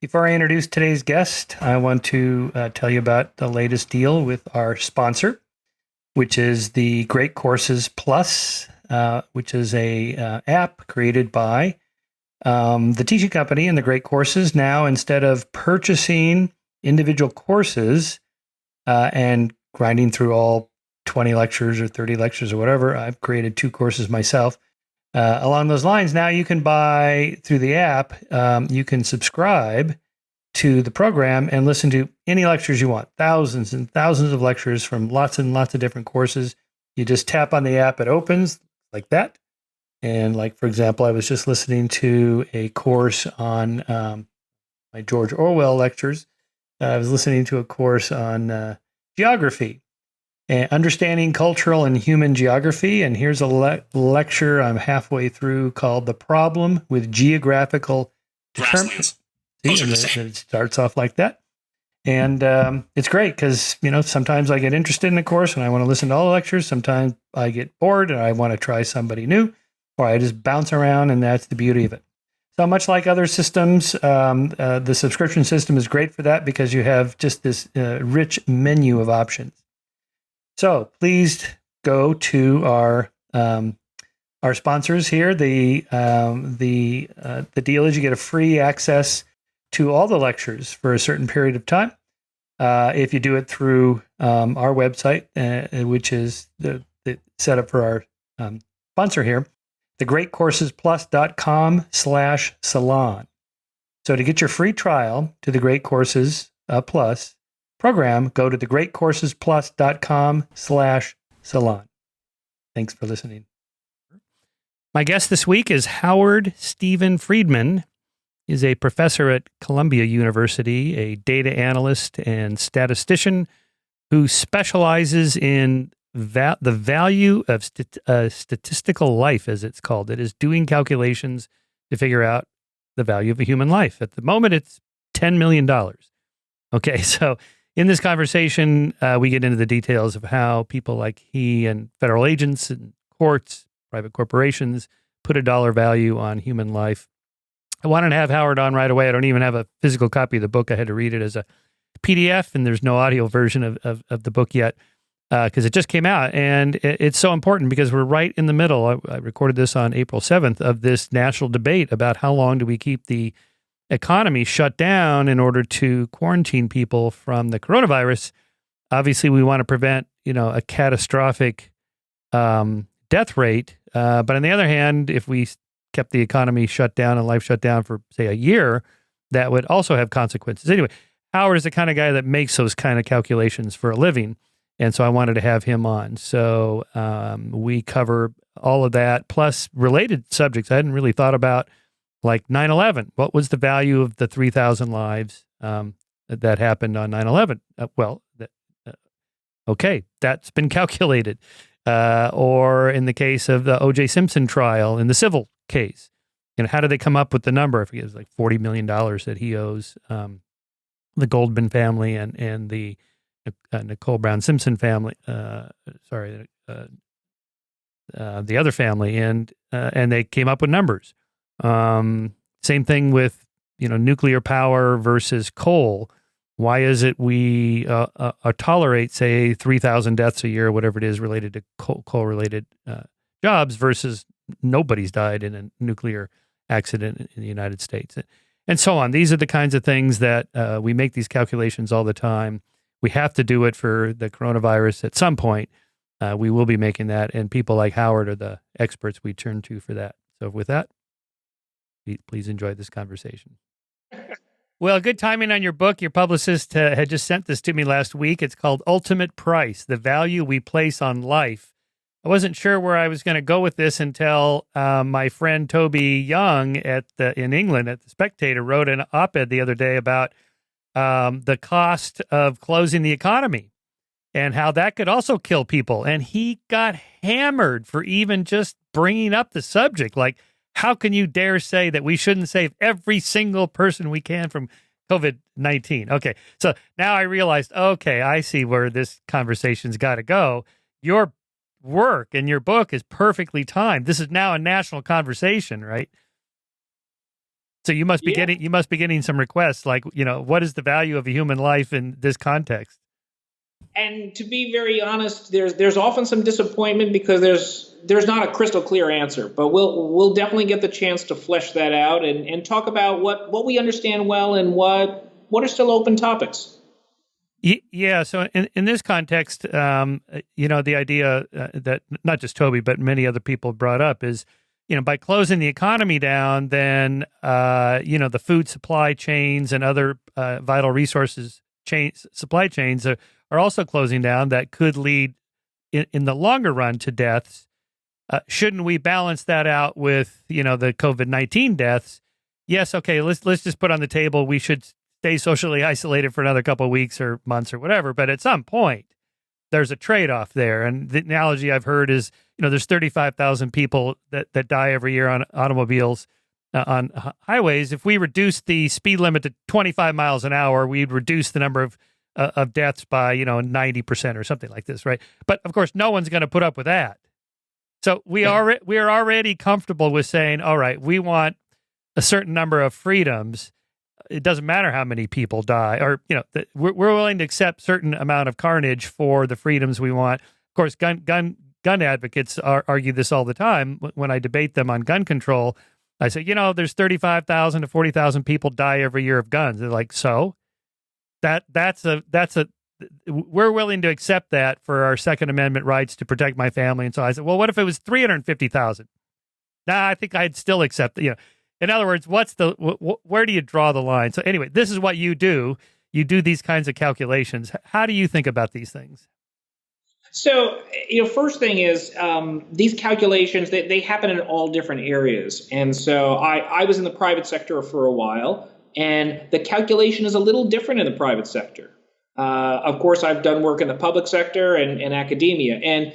Before I introduce today's guest, I want to tell you about the latest deal with our sponsor, which is the Great Courses Plus, which is a app created by the teaching company and the Great Courses. Now, instead of purchasing individual courses and grinding through all 20 lectures or 30 lectures or whatever, I've created 2 courses myself. Along those lines, now you can buy through the app, you can subscribe to the program and listen to any lectures you want, thousands and thousands of lectures from lots and lots of different courses. You just tap on the app, it opens like that. And like, for example, I was just listening to a course on my George Orwell lectures. I was listening to a course on geography. Understanding Cultural and Human Geography. And here's a lecture I'm halfway through called The Problem with Geographical Determinants. It starts off like that. And it's great because, sometimes I get interested in a course and I want to listen to all the lectures. Sometimes I get bored and I want to try somebody new, or I just bounce around, and that's the beauty of it. So much like other systems, the subscription system is great for that because you have just this rich menu of options. So please go to our sponsors here. The deal is you get a free access to all the lectures for a certain period of time. If you do it through our website, which is the setup for our sponsor here, thegreatcoursesplus.com/salon. So to get your free trial to the Great Courses Plus program, go to thegreatcoursesplus.com/salon. Thanks for listening. My guest this week is Howard Steven Friedman. He's a professor at Columbia University, a data analyst and statistician who specializes in the value of statistical life, as it's called. It is doing calculations to figure out the value of a human life. At the moment, it's $10 million. Okay, so in this conversation, we get into the details of how people like he and federal agents and courts, private corporations, put a dollar value on human life. I wanted to have Howard on right away. I don't even have a physical copy of the book. I had to read it as a PDF, and there's no audio version of the book yet because it just came out. And it's so important because we're right in the middle. I recorded this on April 7th of this national debate about how long do we keep the economy shut down in order to quarantine people from the coronavirus. Obviously, we want to prevent, a catastrophic death rate. But on the other hand, if we kept the economy shut down and life shut down for, say, a year, that would also have consequences. Anyway, Howard is the kind of guy that makes those kind of calculations for a living. And so I wanted to have him on. So we cover all of that, plus related subjects I hadn't really thought about, like 9/11. What was the value of the 3,000 lives that happened on 9/11? Okay, that's been calculated. Or in the case of the O.J. Simpson trial in the civil case, how did they come up with the number? I forget, it was like $40 million that he owes the Goldman family and the Nicole Brown Simpson family. The other family, and they came up with numbers. Same thing with nuclear power versus coal. Why is it we tolerate, say, 3,000 deaths a year, whatever it is, related to coal-related jobs versus nobody's died in a nuclear accident in the United States, and so on. These are the kinds of things that we make these calculations all the time. We have to do it for the coronavirus at some point. We will be making that, and people like Howard are the experts we turn to for that. So with that, please enjoy this conversation. Well, good timing on your book. Your publicist had just sent this to me last week. It's called Ultimate Price, The Value We Place on Life. I wasn't sure where I was going to go with this until my friend Toby Young in England at The Spectator wrote an op-ed the other day about the cost of closing the economy and how that could also kill people. And he got hammered for even just bringing up the subject. Like, how can you dare say that we shouldn't save every single person we can from COVID-19? Okay, so now I realized, okay, I see where this conversation's got to go. Your work and your book is perfectly timed. This is now a national conversation, right? So you must be getting some requests like, what is the value of a human life in this context? And to be very honest, there's often some disappointment because there's not a crystal clear answer. But we'll definitely get the chance to flesh that out and talk about what we understand well and what are still open topics. Yeah. So in this context, the idea that not just Toby, but many other people brought up is, by closing the economy down, then, the food supply chains and other vital resources supply chains are also closing down. That could lead in the longer run to deaths. Shouldn't we balance that out with, the COVID-19 deaths? Yes. Okay. Let's just put on the table. We should stay socially isolated for another couple of weeks or months or whatever. But at some point, there's a trade-off there. And the analogy I've heard is, there's 35,000 people that die every year on automobiles on highways. If we reduce the speed limit to 25 miles an hour, we'd reduce the number of deaths by, 90% or something like this, right? But of course, no one's going to put up with that. So we are already comfortable with saying, all right, we want a certain number of freedoms. It doesn't matter how many people die, or we're willing to accept certain amount of carnage for the freedoms we want. Of course, gun advocates argue this all the time. When I debate them on gun control, I say, there's 35,000 to 40,000 people die every year of guns. They're like, so that's we're willing to accept that for our Second Amendment rights to protect my family. And so I said, well, what if it was 350,000? Nah, I think I'd still accept it. In other words, where do you draw the line? So anyway, this is what you do. You do these kinds of calculations. How do you think about these things? So, first thing is these calculations, they happen in all different areas. And so I was in the private sector for a while, and the calculation is a little different in the private sector. Of course, I've done work in the public sector and academia. And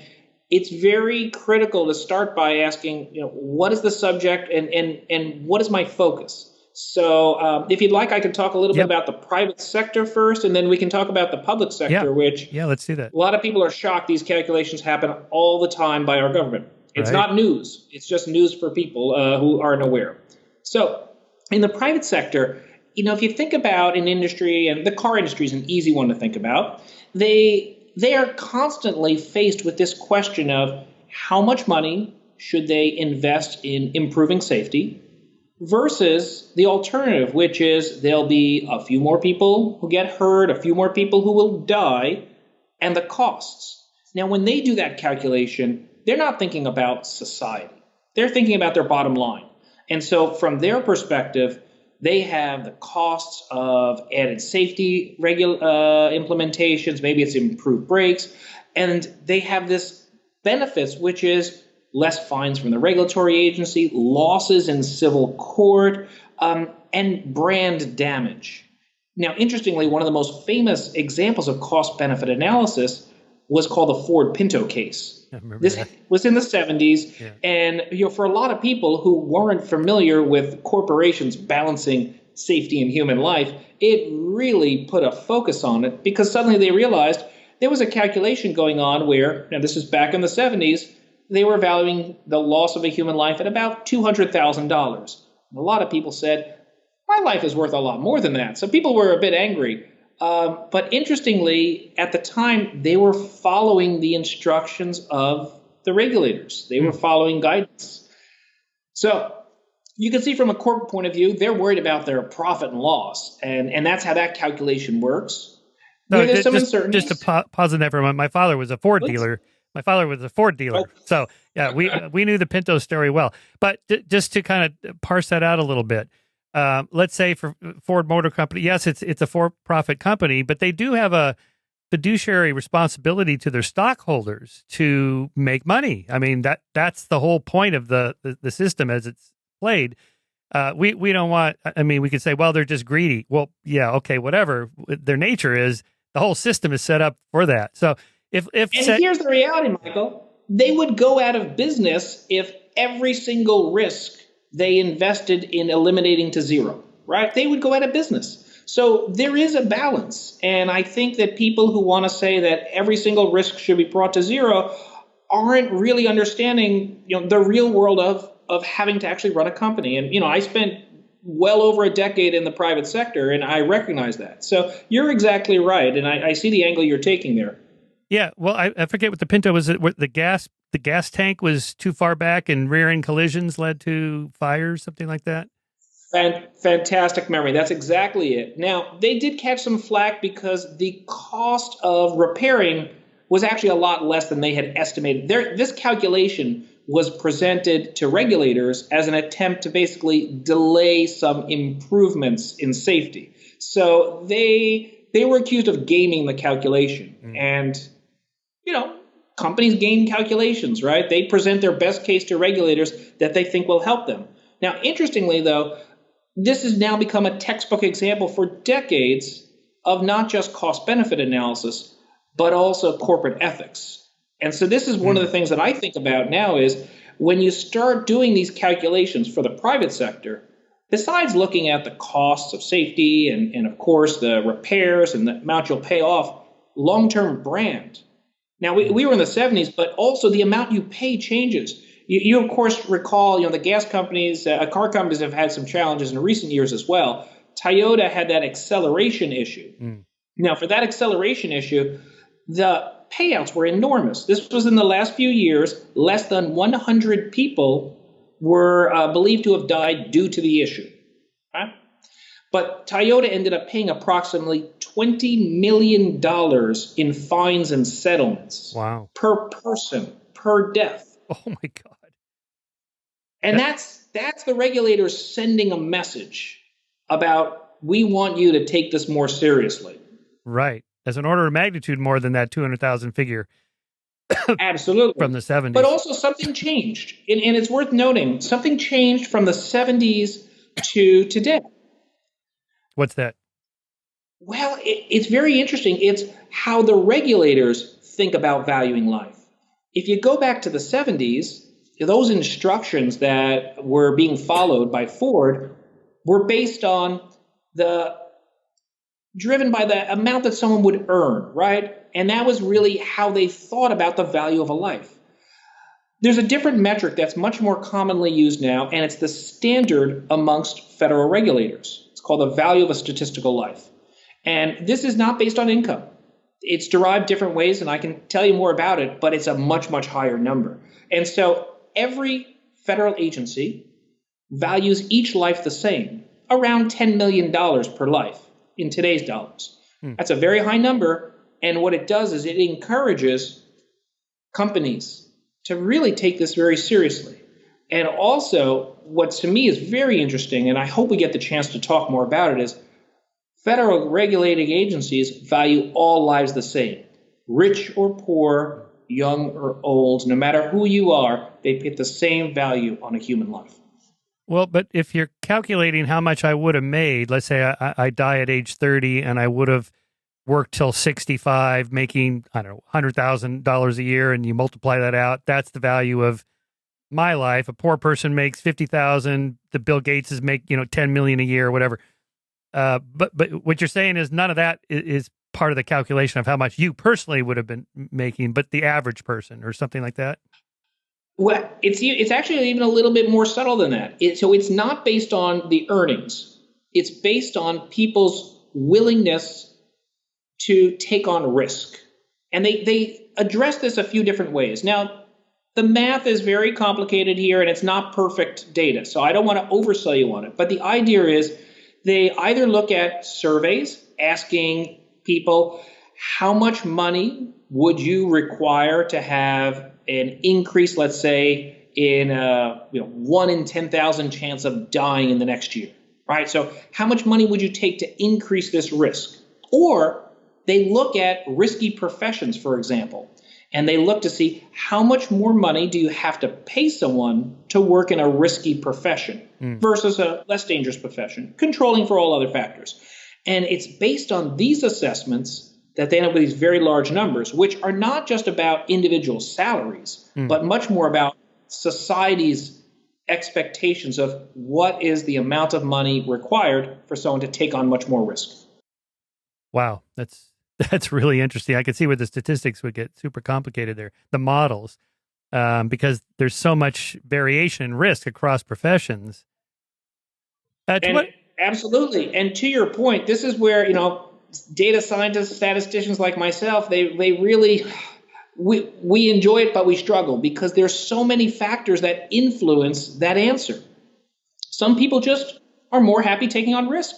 it's very critical to start by asking, what is the subject and what is my focus? So if you'd like, I can talk a little bit about the private sector first, and then we can talk about the public sector, which let's do that. A lot of people are shocked these calculations happen all the time by our government. It's not news. It's just news for people who aren't aware. So in the private sector, if you think about an industry, and the car industry is an easy one to think about, they are constantly faced with this question of how much money should they invest in improving safety versus the alternative, which is there'll be a few more people who get hurt, a few more people who will die, and the costs. Now, when they do that calculation, they're not thinking about society. They're thinking about their bottom line. And so from their perspective, they have the costs of added safety implementations, maybe it's improved brakes, and they have this benefits, which is less fines from the regulatory agency, losses in civil court, and brand damage. Now, interestingly, one of the most famous examples of cost-benefit analysis was called the Ford Pinto case. This was in the 70s, and for a lot of people who weren't familiar with corporations balancing safety and human life, it really put a focus on it because suddenly they realized there was a calculation going on where, now this is back in the 70s, they were valuing the loss of a human life at about $200,000. A lot of people said, my life is worth a lot more than that. So people were a bit angry. But interestingly, at the time, they were following the instructions of the regulators. They were following guidance. So you can see from a corporate point of view, they're worried about their profit and loss. And that's how that calculation works. No, just to pause on that for a moment. My father was a Ford dealer. So yeah, we knew the Pinto story well. But just to kind of parse that out a little bit, let's say for Ford Motor Company, yes, it's a for-profit company, but they do have a fiduciary responsibility to their stockholders to make money. I mean, that's the whole point of the system as it's played. We don't want, I mean, we could say, well, they're just greedy. Well, yeah, okay, whatever. Their nature is, the whole system is set up for that. So here's the reality, Michael. They would go out of business if every single risk they invested in eliminating to zero, right? They would go out of business. So there is a balance. And I think that people who want to say that every single risk should be brought to zero aren't really understanding, the real world of having to actually run a company. And, I spent well over a decade in the private sector, and I recognize that. So you're exactly right, and I see the angle you're taking there. Yeah, well, I forget what the Pinto was. What the gas tank was too far back, and rear-end collisions led to fires, something like that. Fantastic memory. That's exactly it. Now, they did catch some flack because the cost of repairing was actually a lot less than they had estimated. This calculation was presented to regulators as an attempt to basically delay some improvements in safety. So they were accused of gaming the calculation. And, companies game calculations, right? They present their best case to regulators that they think will help them. Now, interestingly, though, this has now become a textbook example for decades of not just cost-benefit analysis, but also corporate ethics. And so this is one of the things that I think about now is when you start doing these calculations for the private sector, besides looking at the costs of safety and of course, the repairs and the amount you'll pay off, long-term brand. Now, we were in the 70s, but also the amount you pay changes. You of course, recall, the gas companies, car companies have had some challenges in recent years as well. Toyota had that acceleration issue. Now, for that acceleration issue, the payouts were enormous. This was in the last few years. Less than 100 people were believed to have died due to the issue. Right? But Toyota ended up paying approximately $20 million in fines and settlements. Wow. Per person, per death. Oh, my God. And that's the regulators sending a message about, we want you to take this more seriously. Right. As an order of magnitude more than that 200,000 figure. Absolutely. From the 70s. But also something changed. And it's worth noting, something changed from the 70s to today. What's that? Well, it's very interesting. It's how the regulators think about valuing life. If you go back to the 70s, those instructions that were being followed by Ford were based on driven by the amount that someone would earn, right? And that was really how they thought about the value of a life. There's a different metric that's much more commonly used now, and it's the standard amongst federal regulators. It's called the value of a statistical life. And this is not based on income. It's derived different ways, and I can tell you more about it, but it's a much, much higher number. And so every federal agency values each life the same, around $10 million per life in today's dollars. That's a very high number, and what it does is it encourages companies to really take this very seriously. And also, what to me is very interesting, and I hope we get the chance to talk more about it, is federal regulating agencies value all lives the same. Rich or poor, young or old, no matter who you are, they put the same value on a human life. Well, but if you're calculating how much I would have made, let's say I die at age 30 and I would have worked till 65, making, I don't know, $100,000 a year, and you multiply that out, that's the value of my life. A poor person makes 50,000. The Bill Gateses make, 10 million a year or whatever. But what you're saying is none of that is part of the calculation of how much you personally would have been making, but the average person or something like that. Well, it's actually even a little bit more subtle than that. So it's not based on the earnings. It's based on people's willingness to take on risk. And they address this a few different ways. Now, the math is very complicated here, and it's not perfect data, so I don't want to oversell you on it. But the idea is they either look at surveys asking people, how much money would you require to have an increase, let's say, in 1 in 10,000 chance of dying in the next year, right? So how much money would you take to increase this risk? Or they look at risky professions, for example, and they look to see how much more money do you have to pay someone to work in a risky profession versus a less dangerous profession, controlling for all other factors. And it's based on these assessments that they end up with these very large numbers, which are not just about individual salaries, but much more about society's expectations of what is the amount of money required for someone to take on much more risk. Wow, that's really interesting. I could see where the statistics would get super complicated there, the models, because there's so much variation in risk across professions. To And what? absolutely. And to your point, this is where, data scientists, statisticians like myself, they really, we enjoy it, but we struggle because there's so many factors that influence that answer. Some people just are more happy taking on risk.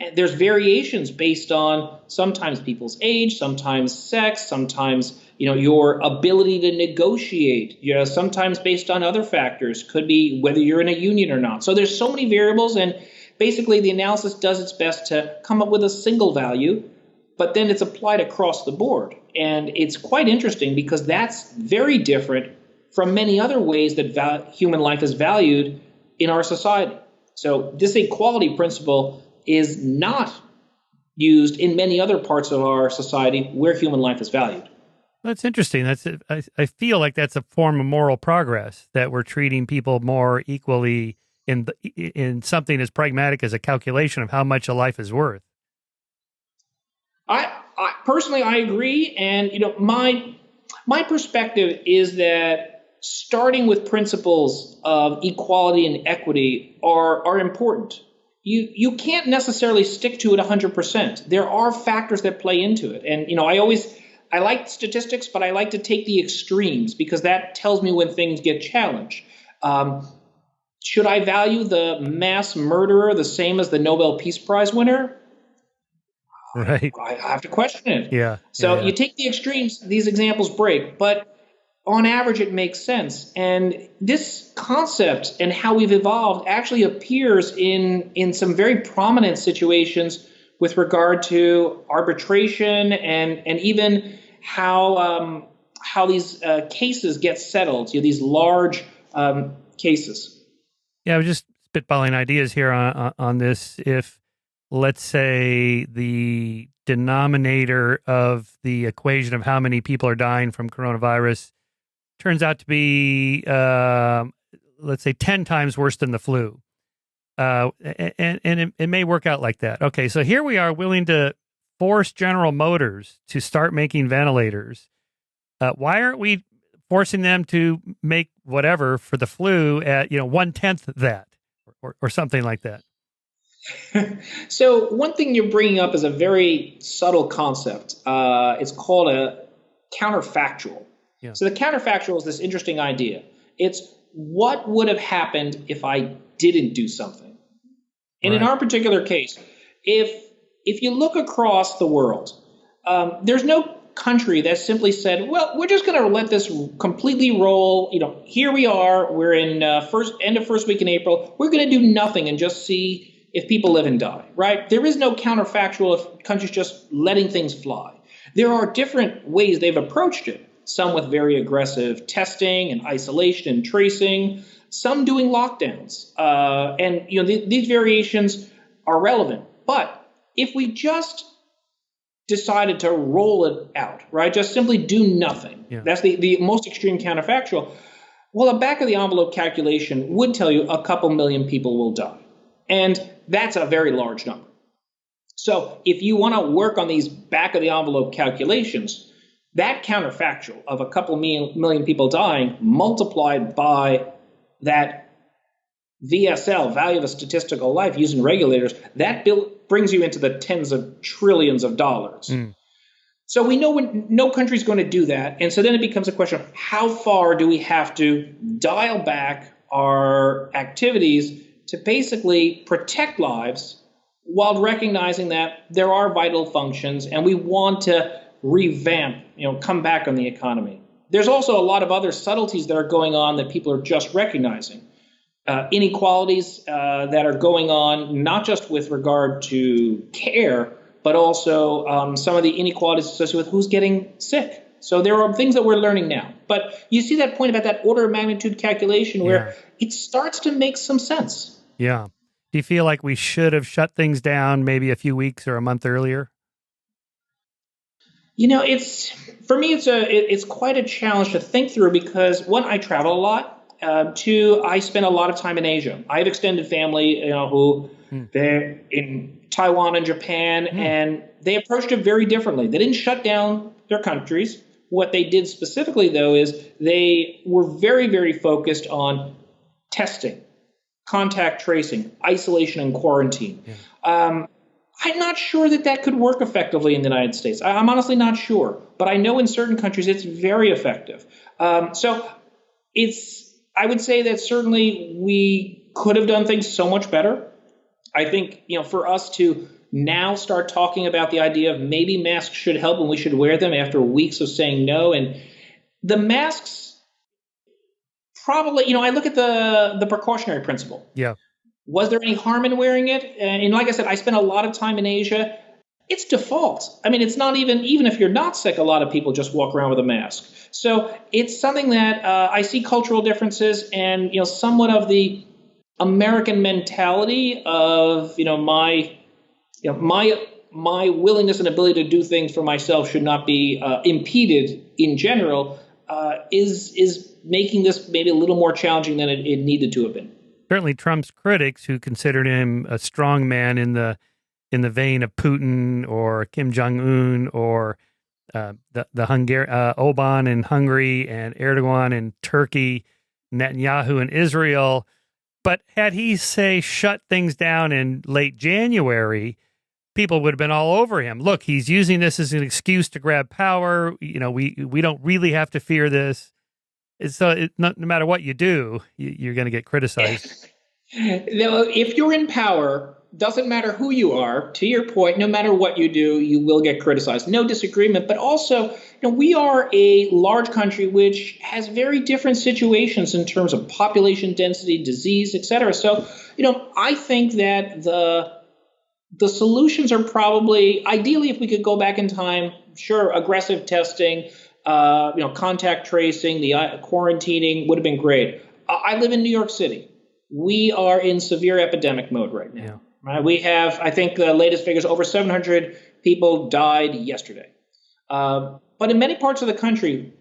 And there's variations based on sometimes people's age, sometimes sex, sometimes your ability to negotiate. Sometimes based on other factors, could be whether you're in a union or not. So there's so many variables, and basically the analysis does its best to come up with a single value, but then it's applied across the board. And it's quite interesting because that's very different from many other ways that human life is valued in our society. So this equality principle is not used in many other parts of our society where human life is valued. That's interesting. I feel like that's a form of moral progress, that we're treating people more equally in something as pragmatic as a calculation of how much a life is worth. I personally, I agree. And, my perspective is that starting with principles of equality and equity are important. You can't necessarily stick to it 100%. There are factors that play into it. And, I like statistics, but I like to take the extremes because that tells me when things get challenged. Should I value the mass murderer the same as the Nobel Peace Prize winner? Right. I have to question it. Yeah. So you take the extremes, these examples break, but on average, it makes sense. And this concept and how we've evolved actually appears in some very prominent situations with regard to arbitration and even how these cases get settled, these large cases. Yeah, I was just spitballing ideas here on this. If, let's say, the denominator of the equation of how many people are dying from coronavirus turns out to be, let's say, 10 times worse than the flu. And it may work out like that. Okay, so here we are willing to force General Motors to start making ventilators. Why aren't we forcing them to make whatever for the flu at 1/10 that or something like that? So one thing you're bringing up is a very subtle concept. It's called a counterfactual. Yeah. So the counterfactual is this interesting idea. It's what would have happened if I didn't do something. And in our particular case, if you look across the world, there's no country that simply said, well, we're just going to let this completely roll. Here we are. We're in end of first week in April. We're going to do nothing and just see if people live and die, right? There is no counterfactual of countries just letting things fly. There are different ways they've approached it. Some with very aggressive testing and isolation and tracing, some doing lockdowns. And these variations are relevant. But if we just decided to roll it out, right, just simply do nothing, that's the most extreme counterfactual. Well, a back of the envelope calculation would tell you a couple million people will die. And that's a very large number. So if you want to work on these back of the envelope calculations, that counterfactual of a couple million people dying multiplied by that VSL, value of a statistical life, using regulators, that brings you into the tens of trillions of dollars. So we know no country's going to do that. And so then it becomes a question of how far do we have to dial back our activities to basically protect lives while recognizing that there are vital functions and we want to revamp, come back on the economy. There's also a lot of other subtleties that are going on that people are just recognizing. Inequalities that are going on, not just with regard to care, but also some of the inequalities associated with who's getting sick. So there are things that we're learning now. But you see that point about that order of magnitude calculation where it starts to make some sense. Yeah. Do you feel like we should have shut things down maybe a few weeks or a month earlier? For me, it's quite a challenge to think through because one, I travel a lot. Two, I spend a lot of time in Asia. I have extended family, who they're in Taiwan and Japan, and they approached it very differently. They didn't shut down their countries. What they did specifically, though, is they were very, very focused on testing, contact tracing, isolation and quarantine. Yeah. I'm not sure that could work effectively in the United States. I'm honestly not sure, but I know in certain countries it's very effective. So I would say that certainly we could have done things so much better. I think, for us to now start talking about the idea of maybe masks should help and we should wear them after weeks of saying no. And the masks probably, I look at the precautionary principle. Yeah. Was there any harm in wearing it? And like I said, I spent a lot of time in Asia. It's default. I mean, it's not even if you're not sick, a lot of people just walk around with a mask. So it's something that I see cultural differences and, somewhat of the American mentality of, my willingness and ability to do things for myself should not be impeded in general, is making this maybe a little more challenging than it needed to have been. Certainly Trump's critics, who considered him a strong man in the vein of Putin or Kim Jong-un or the Orbán in Hungary and Erdogan in Turkey, Netanyahu in Israel. But had he, say, shut things down in late January, people would have been all over him. Look, he's using this as an excuse to grab power. We don't really have to fear this. So no matter what you do, you're going to get criticized. Now, if you're in power, doesn't matter who you are, to your point, no matter what you do, you will get criticized. No disagreement. But also, we are a large country which has very different situations in terms of population density, disease, et cetera. So, I think that the solutions are probably, ideally, if we could go back in time, sure, aggressive testing, contact tracing, the quarantining would have been great. I live in New York City. We are in severe epidemic mode right now. Yeah. Right? We have, I think the latest figures, over 700 people died yesterday. But in many parts of the country,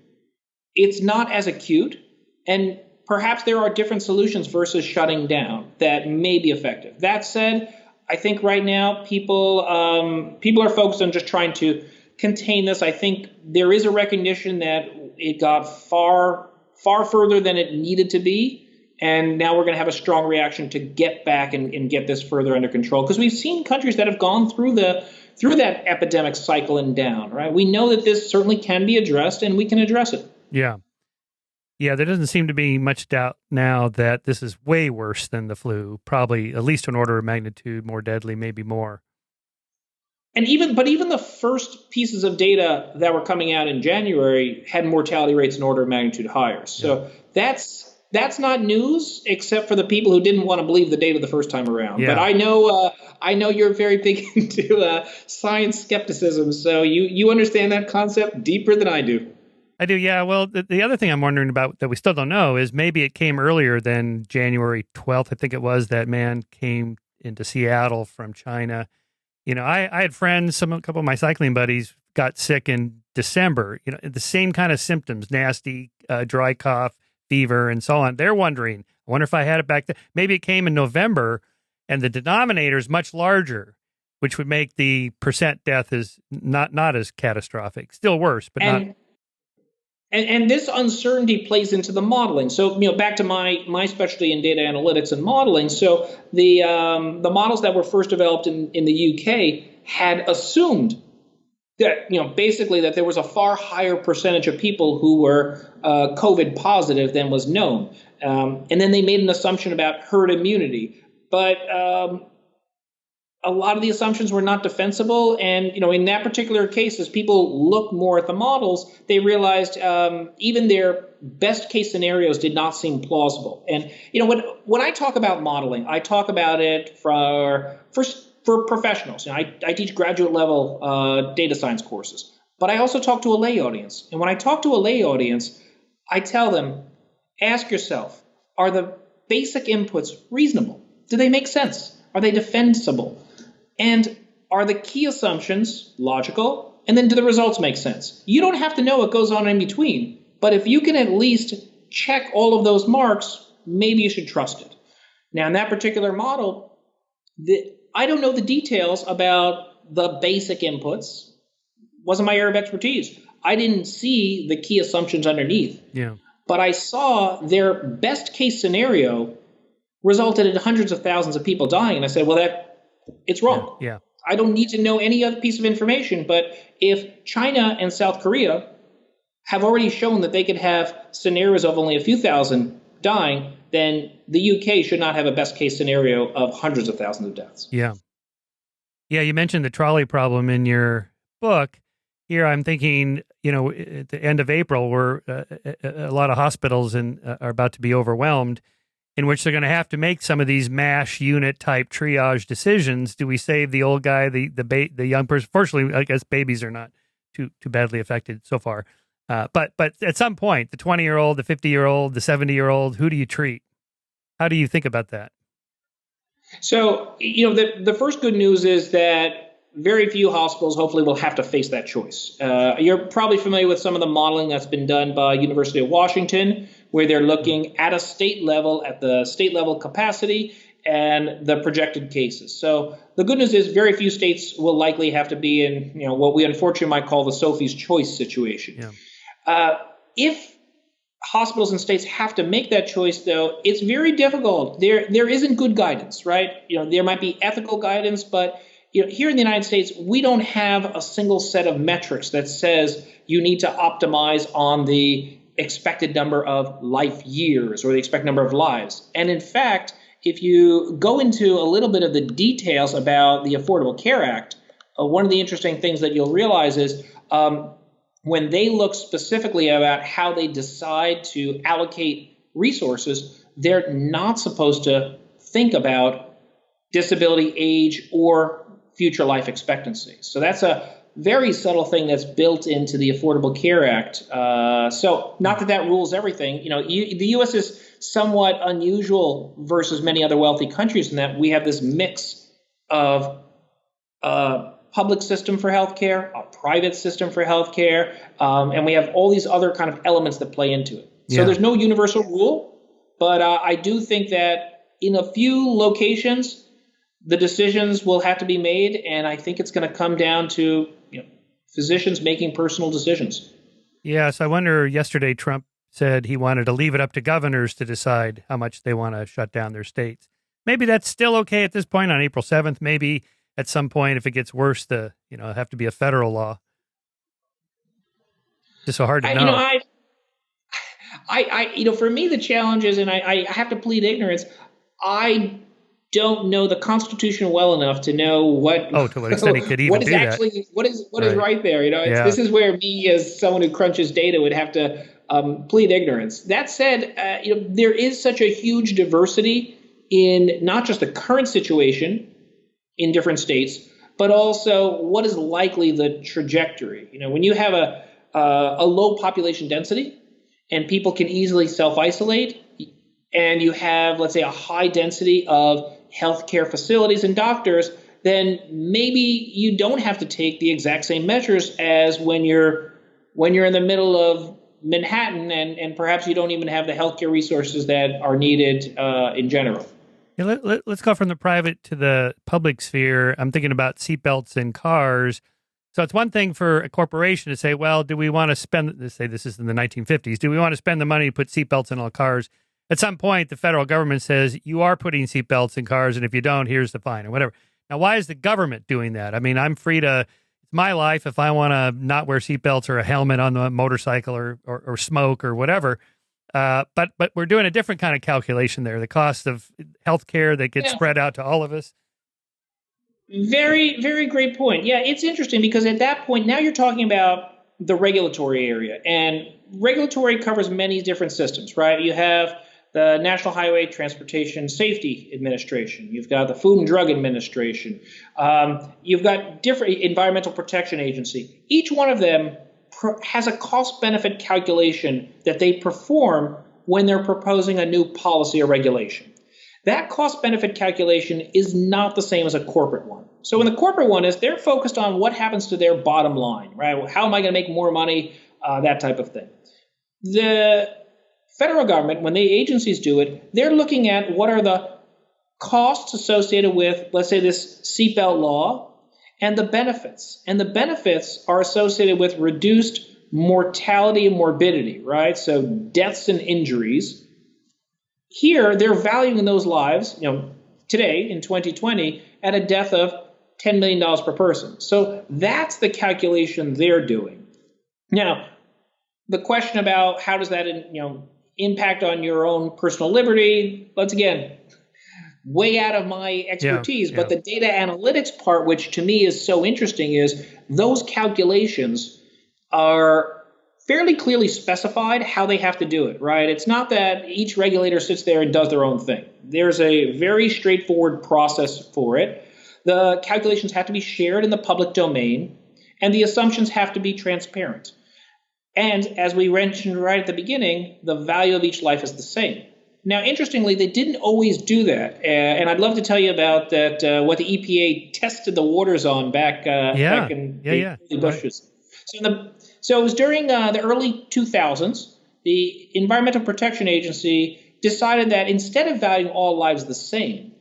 it's not as acute. And perhaps there are different solutions versus shutting down that may be effective. That said, I think right now people are focused on just trying to contain this. I think there is a recognition that it got far further than it needed to be. And now we're going to have a strong reaction to get back and get this further under control. Because we've seen countries that have gone through that epidemic cycle and down, right? We know that this certainly can be addressed and we can address it. Yeah. Yeah, there doesn't seem to be much doubt now that this is way worse than the flu, probably at least an order of magnitude more deadly, maybe more. And even the first pieces of data that were coming out in January had mortality rates an order of magnitude higher. So that's not news, except for the people who didn't want to believe the data the first time around. Yeah. But I know you're very big into science skepticism, so you understand that concept deeper than I do. I do, yeah. Well, the other thing I'm wondering about that we still don't know is maybe it came earlier than January 12th. I think it was that man came into Seattle from China. I had friends, a couple of my cycling buddies got sick in December. The same kind of symptoms, nasty, dry cough, fever, and so on. They're wondering, I wonder if I had it back then. Maybe it came in November, and the denominator is much larger, which would make the percent death is not as catastrophic. Still worse, but not. And this uncertainty plays into the modeling. So, back to my specialty in data analytics and modeling. So the models that were first developed in the UK had assumed that, basically that there was a far higher percentage of people who were COVID positive than was known. And then they made an assumption about herd immunity. But a lot of the assumptions were not defensible. And, in that particular case, as people looked more at the models, they realized even their best case scenarios did not seem plausible. And, when I talk about modeling, I talk about it for professionals. I teach graduate level data science courses, but I also talk to a lay audience. And when I talk to a lay audience, I tell them, ask yourself, are the basic inputs reasonable? Do they make sense? Are they defensible? And are the key assumptions logical? And then do the results make sense? You don't have to know what goes on in between, but if you can at least check all of those marks, maybe you should trust it. Now, in that particular model, I don't know the details about the basic inputs. Wasn't my area of expertise. I didn't see the key assumptions underneath. Yeah. But I saw their best case scenario resulted in hundreds of thousands of people dying. And I said, well, it's wrong. Yeah. I don't need to know any other piece of information. But if China and South Korea have already shown that they could have scenarios of only a few thousand dying, then the UK should not have a best case scenario of hundreds of thousands of deaths. Yeah. Yeah, you mentioned the trolley problem in your book. Here I'm thinking, at the end of April, where a lot of hospitals are about to be overwhelmed, in which they're going to have to make some of these MASH unit type triage decisions. Do we save the old guy, the young person? Fortunately, I guess babies are not too badly affected so far. But at some point, the 20-year-old, the 50-year-old, the 70-year-old, who do you treat? How do you think about that? So, the first good news is that very few hospitals hopefully will have to face that choice. You're probably familiar with some of the modeling that's been done by University of Washington, where they're looking at the state level capacity and the projected cases. So the good news is very few states will likely have to be in, what we unfortunately might call the Sophie's choice situation. Yeah. If hospitals and states have to make that choice, though, it's very difficult. There isn't good guidance, right? There might be ethical guidance, but here in the United States, we don't have a single set of metrics that says you need to optimize on the expected number of life years or the expected number of lives. And in fact, if you go into a little bit of the details about the Affordable Care Act, one of the interesting things that you'll realize is when they look specifically about how they decide to allocate resources, they're not supposed to think about disability, age, or future life expectancy. So that's a very subtle thing that's built into the Affordable Care Act. So not that rules everything. The U.S. is somewhat unusual versus many other wealthy countries in that we have this mix of public system for healthcare, a private system for healthcare, and we have all these other kind of elements that play into it. So there's no universal rule, but I do think that in a few locations, the decisions will have to be made, and I think it's going to come down to physicians making personal decisions. Yes, I wonder, yesterday Trump said he wanted to leave it up to governors to decide how much they want to shut down their states. Maybe that's still okay at this point on April 7th. Maybe at some point, if it gets worse, it'll have to be a federal law. Just so hard to know. For me, the challenge is, and I have to plead ignorance, I don't know the Constitution well enough to know what. Oh, to what extent he could even do that. What is right there? This is where me, as someone who crunches data, would have to plead ignorance. That said, there is such a huge diversity in not just the current situation in different states, but also what is likely the trajectory. When you have a low population density and people can easily self-isolate, and you have, let's say, a high density of healthcare facilities and doctors, then maybe you don't have to take the exact same measures as when you're in the middle of Manhattan and perhaps you don't even have the healthcare resources that are needed in general. Yeah, let's go from the private to the public sphere. I'm thinking about seatbelts in cars. So it's one thing for a corporation to say, well, do we want to spend, let's say this is in the 1950s, do we want to spend the money to put seatbelts in all cars? At some point, the federal government says, you are putting seatbelts in cars, and if you don't, here's the fine, or whatever. Now, why is the government doing that? I mean, I'm free to, it's my life if I want to not wear seatbelts or a helmet on the motorcycle or smoke or whatever. But we're doing a different kind of calculation there, the cost of healthcare that gets spread out to all of us. Very, very great point. Yeah, it's interesting because at that point, now you're talking about the regulatory area, and regulatory covers many different systems, right? You have the National Highway Transportation Safety Administration. You've got the Food and Drug Administration. You've got different Environmental Protection Agency. Each one of them has a cost-benefit calculation that they perform when they're proposing a new policy or regulation. That cost-benefit calculation is not the same as a corporate one. So when the corporate one is, they're focused on what happens to their bottom line, right? How am I going to make more money? That type of thing. The federal government, when the agencies do it, they're looking at what are the costs associated with, let's say, this seatbelt law and the benefits. And the benefits are associated with reduced mortality and morbidity, right? So deaths and injuries. Here, they're valuing those lives, today in 2020 at a death of $10 million per person. So that's the calculation they're doing. Now, the question about how does that, impact on your own personal liberty, once again, way out of my expertise. But the data analytics part, which to me is so interesting, is those calculations are fairly clearly specified how they have to do it, right? It's not that each regulator sits there and does their own thing. There's a very straightforward process for it. The calculations have to be shared in the public domain, and the assumptions have to be transparent. And as we mentioned right at the beginning, the value of each life is the same. Now, interestingly, they didn't always do that. And I'd love to tell you about that, what the EPA tested the waters on back in the early Bushes. Right. So it was during the early 2000s, the Environmental Protection Agency decided that instead of valuing all lives the same,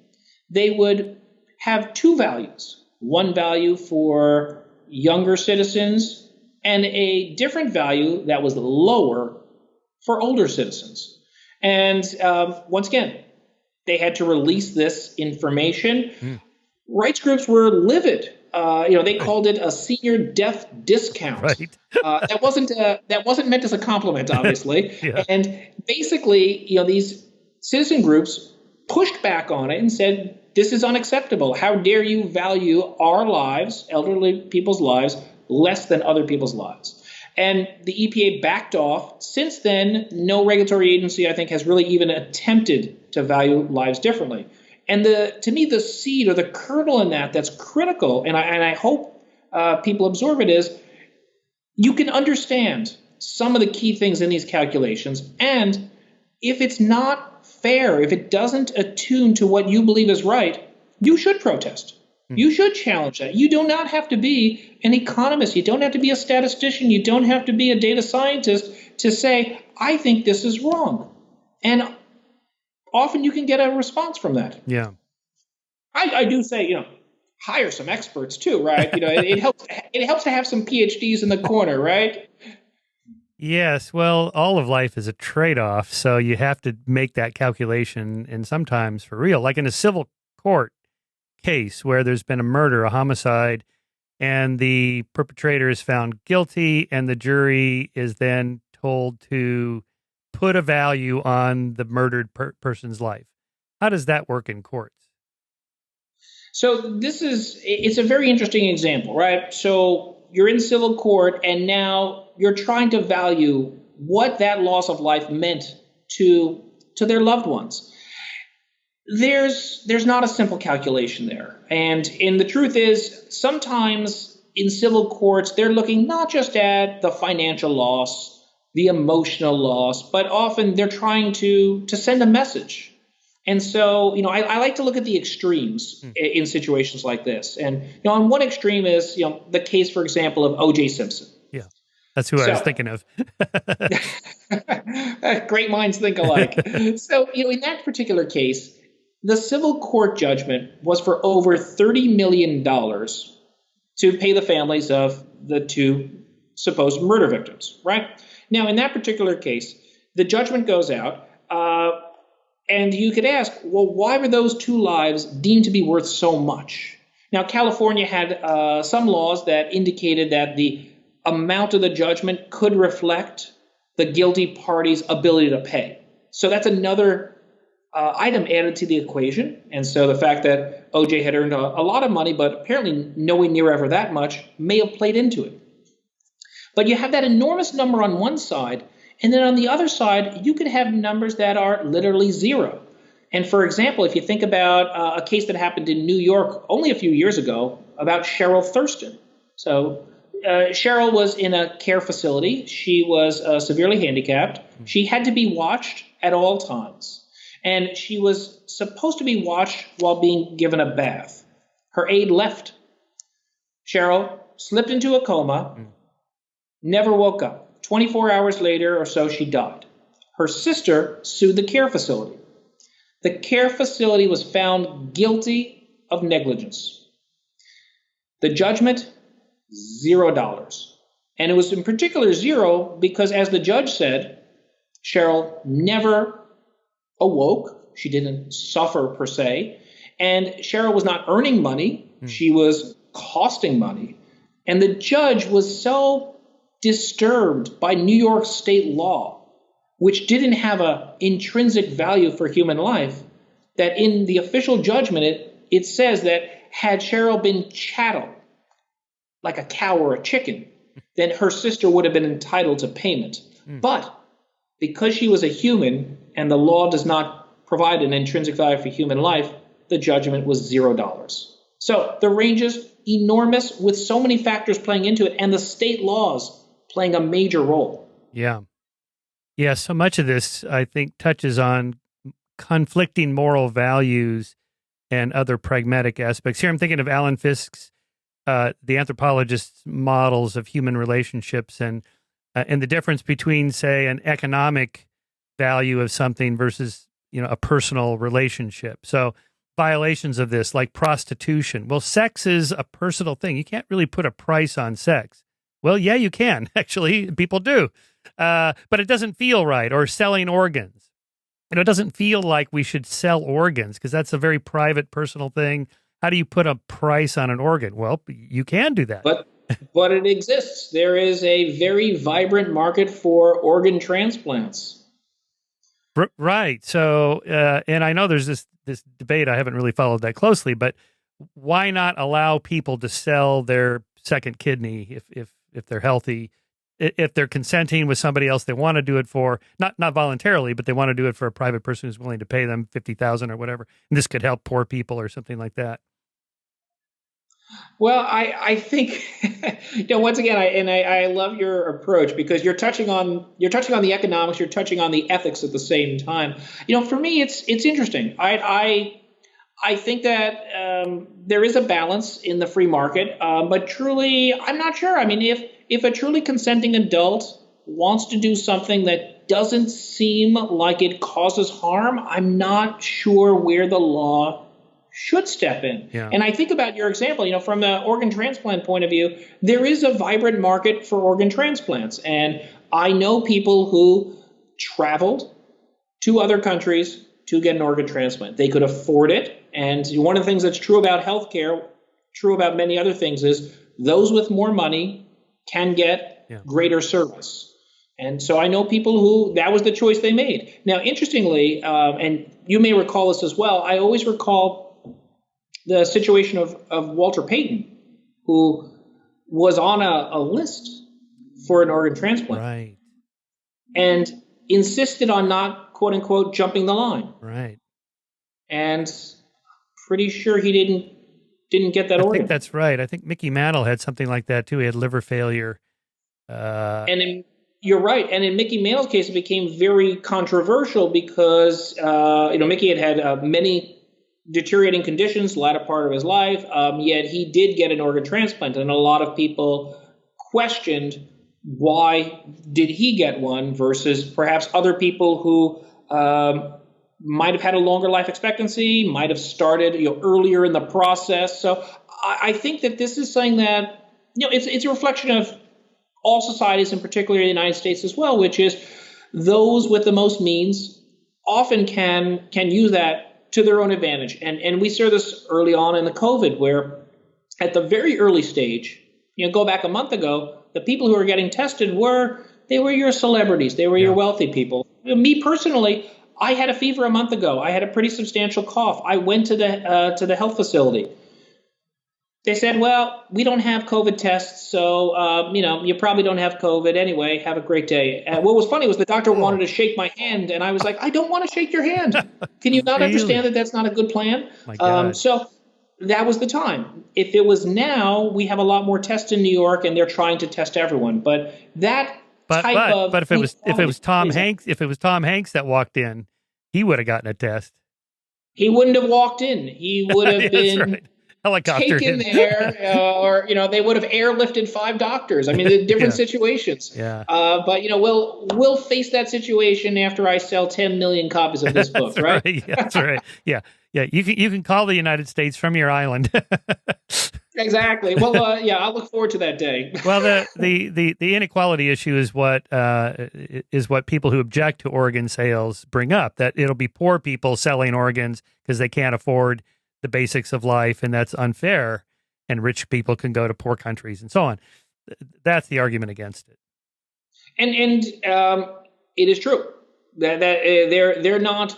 they would have two values. One value for younger citizens and a different value that was lower for older citizens. And once again, they had to release this information. Rights groups were livid. They called it a senior death discount. Right. That wasn't meant as a compliment, obviously. And basically, these citizen groups pushed back on it and said, this is unacceptable. How dare you value our lives, elderly people's lives, less than other people's lives? And the EPA backed off. Since then, no regulatory agency, I think, has really even attempted to value lives differently. And to me, the seed or the kernel in that's critical, and I hope people absorb it, is you can understand some of the key things in these calculations. And if it's not fair, if it doesn't attune to what you believe is right, you should protest. You should challenge that. You do not have to be an economist. You don't have to be a statistician. You don't have to be a data scientist to say, I think this is wrong. And often you can get a response from that. Yeah. I do say, hire some experts too, right? It helps to have some PhDs in the corner, right? Yes. Well, all of life is a trade-off, so you have to make that calculation, and sometimes for real, like in a civil court case where there's been a murder, a homicide, and the perpetrator is found guilty, and the jury is then told to put a value on the murdered person's life. How does that work in courts? So it's a very interesting example, right? So you're in civil court, and now you're trying to value what that loss of life meant to their loved ones. There's not a simple calculation there. And the truth is, sometimes in civil courts, they're looking not just at the financial loss, the emotional loss, but often they're trying to send a message. And so, I like to look at the extremes in situations like this. And, on one extreme is, the case, for example, of O.J. Simpson. Yeah, that's who I was thinking of. Great minds think alike. So, in that particular case, the civil court judgment was for over $30 million to pay the families of the two supposed murder victims, right? Now, in that particular case, the judgment goes out, and you could ask, well, why were those two lives deemed to be worth so much? Now, California had some laws that indicated that the amount of the judgment could reflect the guilty party's ability to pay. So that's another item added to the equation. And so the fact that OJ had earned a lot of money, but apparently nowhere near ever that much, may have played into it. But you have that enormous number on one side, and then on the other side, you could have numbers that are literally zero. And for example, if you think about a case that happened in New York only a few years ago about Cheryl Thurston. So Cheryl was in a care facility. She was severely handicapped. She had to be watched at all times. And she was supposed to be watched while being given a bath. Her aide left. Cheryl slipped into a coma, never woke up. 24 hours later or so, she died. Her sister sued the care facility. The care facility was found guilty of negligence. The judgment, $0. And it was in particular zero because, as the judge said, Cheryl never awoke. She didn't suffer per se. And Cheryl was not earning money. She was costing money. And the judge was so disturbed by New York state law, which didn't have an intrinsic value for human life, that in the official judgment, it says that had Cheryl been chattel, like a cow or a chicken, then her sister would have been entitled to payment. But because she was a human and the law does not provide an intrinsic value for human life, the judgment was $0. So the range is enormous with so many factors playing into it and the state laws playing a major role. Yeah. Yeah, so much of this, I think, touches on conflicting moral values and other pragmatic aspects. Here I'm thinking of Alan Fiske's, the anthropologist's models of human relationships and the difference between, say, an economic value of something versus, a personal relationship. So violations of this, like prostitution. Well, sex is a personal thing. You can't really put a price on sex. Well, yeah, you can. Actually, people do. But it doesn't feel right. Or selling organs. It doesn't feel like we should sell organs because that's a very private, personal thing. How do you put a price on an organ? Well, you can do that. But it exists. There is a very vibrant market for organ transplants. Right. So, and I know there's this debate. I haven't really followed that closely, but why not allow people to sell their second kidney if they're healthy, if they're consenting with somebody else they want to do it for, not voluntarily, but they want to do it for a private person who's willing to pay them $50,000 or whatever. And this could help poor people or something like that. Well, I think once again, I love your approach because you're touching on the economics, you're touching on the ethics at the same time. For me, it's interesting. I think that there is a balance in the free market, but truly, I'm not sure. I mean, if a truly consenting adult wants to do something that doesn't seem like it causes harm, I'm not sure where the law should step in. Yeah. And I think about your example, from the organ transplant point of view, there is a vibrant market for organ transplants. And I know people who traveled to other countries to get an organ transplant. They could afford it. And one of the things that's true about healthcare, true about many other things, is those with more money can get greater service. And so I know people who that was the choice they made. Now, interestingly, and you may recall this as well, I always recall the situation of Walter Payton, who was on a list for an organ transplant. Right. And insisted on not, quote unquote, jumping the line. Right. And pretty sure he didn't get that organ. I think that's right. I think Mickey Mantle had something like that too. He had liver failure. You're right. And in Mickey Mantle's case, it became very controversial because, Mickey had many deteriorating conditions the latter part of his life, yet he did get an organ transplant. And a lot of people questioned why did he get one versus perhaps other people who might have had a longer life expectancy, might have started earlier in the process. So I think that this is something that, it's a reflection of all societies, in particular the United States as well, which is those with the most means often can use that to their own advantage. And we saw this early on in the COVID, where at the very early stage, go back a month ago, the people who were getting tested were your celebrities. They were your wealthy people. Me personally, I had a fever a month ago. I had a pretty substantial cough. I went to the health facility. They said, well, we don't have COVID tests, so, you probably don't have COVID anyway. Have a great day. What was funny was the doctor wanted to shake my hand, and I was like, I don't want to shake your hand. Can you not understand that that's not a good plan? So that was the time. If it was now, we have a lot more tests in New York, and they're trying to test everyone. But if it was Tom Hanks that walked in, he would have gotten a test. He wouldn't have walked in. He would have been... Right. Helicopter taken there, or they would have airlifted 5 doctors. I mean, different situations. Yeah. But we'll face that situation after I sell 10 million copies of this book, right? Yeah, that's right. Yeah. You can call the United States from your island. Exactly. Well, yeah, I'll look forward to that day. Well, the inequality issue is what people who object to organ sales bring up, that it'll be poor people selling organs because they can't afford the basics of life, and that's unfair, and rich people can go to poor countries and so on. That's the argument against it. And it is true that they're not.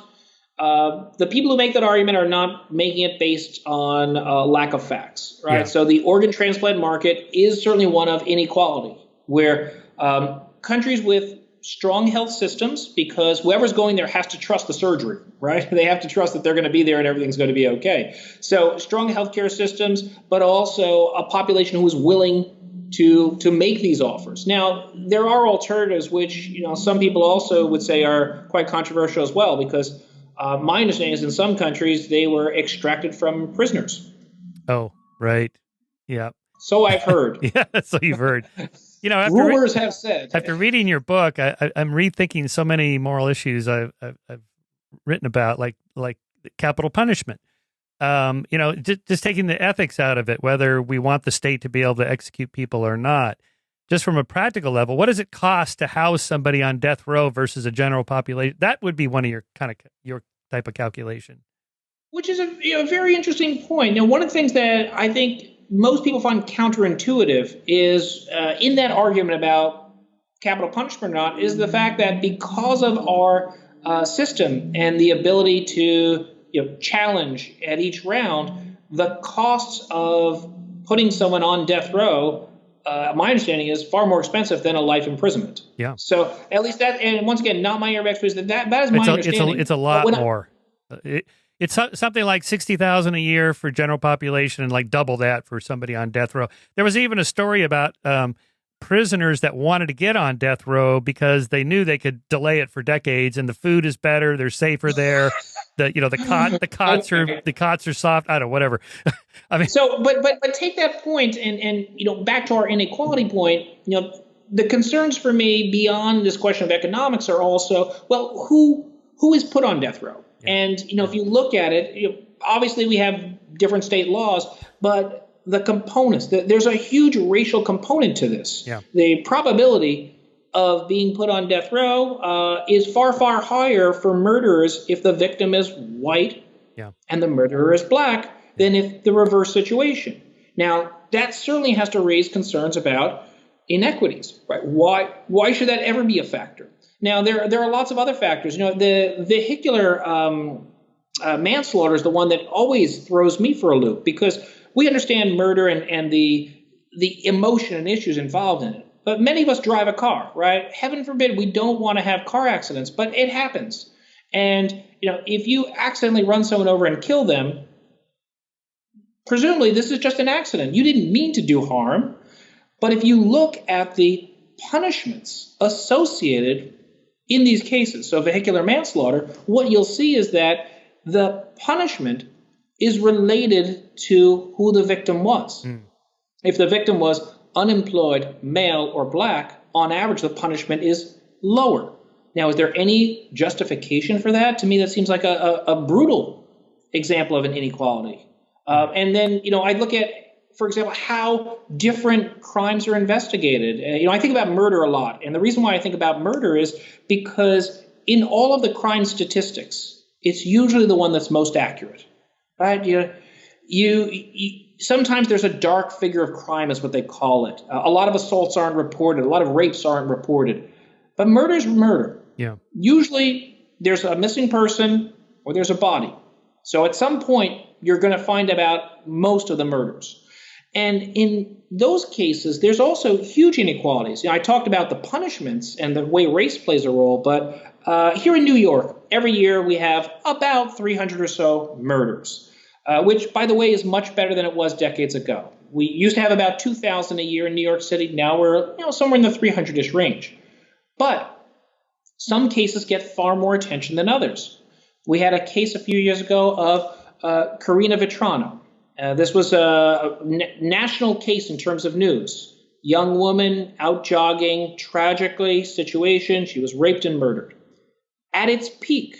The people who make that argument are not making it based on lack of facts, right? Yeah. So the organ transplant market is certainly one of inequality, where countries with strong health systems, because whoever's going there has to trust the surgery, right? They have to trust that they're going to be there and everything's going to be okay. So strong healthcare systems, but also a population who is willing to make these offers. Now, there are alternatives, which some people also would say are quite controversial as well, because my understanding is in some countries they were extracted from prisoners. Oh, right. Yeah. So I've heard. Yeah, so you've heard. Rumors have said. After reading your book, I'm rethinking so many moral issues I've written about, like capital punishment. Just taking the ethics out of it, whether we want the state to be able to execute people or not. Just from a practical level, what does it cost to house somebody on death row versus a general population? That would be one of your type of calculation. Which is a very interesting point. Now, one of the things that I think most people find counterintuitive is in that argument about capital punishment or not, is the fact that because of our system and the ability to challenge at each round, the costs of putting someone on death row, my understanding is far more expensive than a life imprisonment. Yeah. So at least that, and once again, not my area of expertise, that is my understanding. It's a lot more. It's something like $60,000 a year for general population, and like double that for somebody on death row. There was even a story about prisoners that wanted to get on death row because they knew they could delay it for decades, and the food is better, they're safer there. The cots are soft. I don't know, whatever. I mean, so but take that point and back to our inequality point. The concerns for me beyond this question of economics are also, well, who is put on death row? Yeah. And if you look at it, obviously we have different state laws, but the components, there's a huge racial component to this. Yeah. The probability of being put on death row is far, far higher for murderers if the victim is white and the murderer is black than if the reverse situation. Now, that certainly has to raise concerns about inequities, right? Why should that ever be a factor? Now, there are lots of other factors. The vehicular manslaughter is the one that always throws me for a loop, because we understand murder and the emotion and issues involved in it. But many of us drive a car, right? Heaven forbid we don't want to have car accidents, but it happens. And if you accidentally run someone over and kill them, presumably this is just an accident. You didn't mean to do harm. But if you look at the punishments associated in these cases, so vehicular manslaughter, what you'll see is that the punishment is related to who the victim was. If the victim was unemployed, male, or black, on average, the punishment is lower. Now, is there any justification for that? To me, that seems like a brutal example of an inequality. And then, I look at, for example, how different crimes are investigated. I think about murder a lot. And the reason why I think about murder is because in all of the crime statistics, it's usually the one that's most accurate, right? You sometimes there's a dark figure of crime is what they call it. A lot of assaults aren't reported. A lot of rapes aren't reported. But murder is murder. Yeah. Usually there's a missing person or there's a body. So at some point, you're going to find about most of the murders. And in those cases, there's also huge inequalities. I talked about the punishments and the way race plays a role, but here in New York, every year we have about 300 or so murders, which, by the way, is much better than it was decades ago. We used to have about 2,000 a year in New York City. Now we're somewhere in the 300-ish range. But some cases get far more attention than others. We had a case a few years ago of Karina Vetrano. This was a national case in terms of news. Young woman out jogging, tragically situation. She was raped and murdered. At its peak,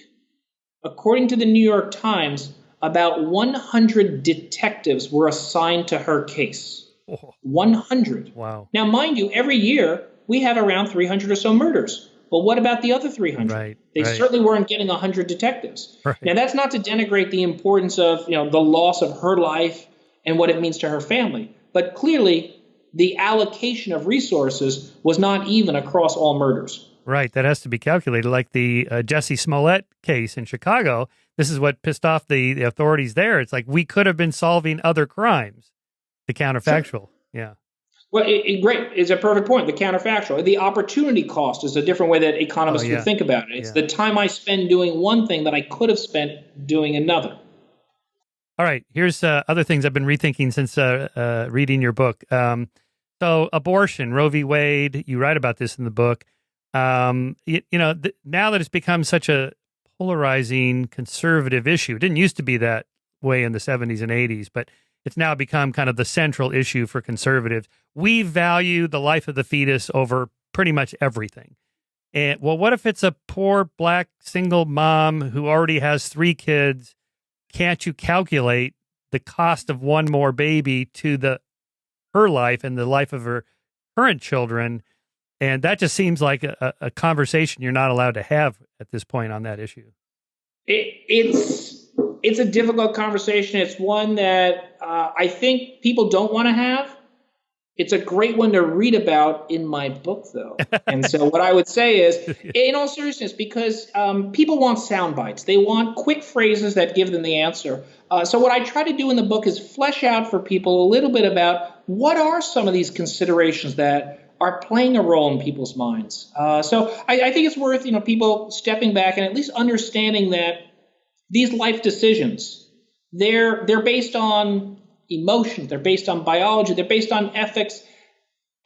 according to the New York Times, about 100 detectives were assigned to her case. Oh, 100. wow. Now, mind you, every year we have around 300 or so murders. But what about the other 300? Right. They Right. certainly weren't getting 100 detectives. Right. Now, that's not to denigrate the importance of the loss of her life and what it means to her family. But clearly, the allocation of resources was not even across all murders. Right. That has to be calculated. Like the Jesse Smollett case in Chicago, this is what pissed off the authorities there. It's like we could have been solving other crimes. The counterfactual. Sure. Yeah. Well, great. It's a perfect point. The counterfactual. The opportunity cost is a different way that economists would think about it. It's the time I spend doing one thing that I could have spent doing another. All right. Here's other things I've been rethinking since reading your book. So abortion, Roe v. Wade, you write about this in the book. Now that it's become such a polarizing conservative issue, it didn't used to be that way in the 70s and 80s, but it's now become kind of the central issue for conservatives. We value the life of the fetus over pretty much everything. And well, what if it's a poor black single mom who already has 3 kids? Can't you calculate the cost of one more baby to her life and the life of her current children? And that just seems like a conversation you're not allowed to have at this point on that issue. It's a difficult conversation. It's one that I think people don't want to have. It's a great one to read about in my book, though. And so what I would say is, in all seriousness, because people want sound bites. They want quick phrases that give them the answer. So what I try to do in the book is flesh out for people a little bit about what are some of these considerations that are playing a role in people's minds. So I think it's worth people stepping back and at least understanding that these life decisions, they're based on emotions, they're based on biology, they're based on ethics,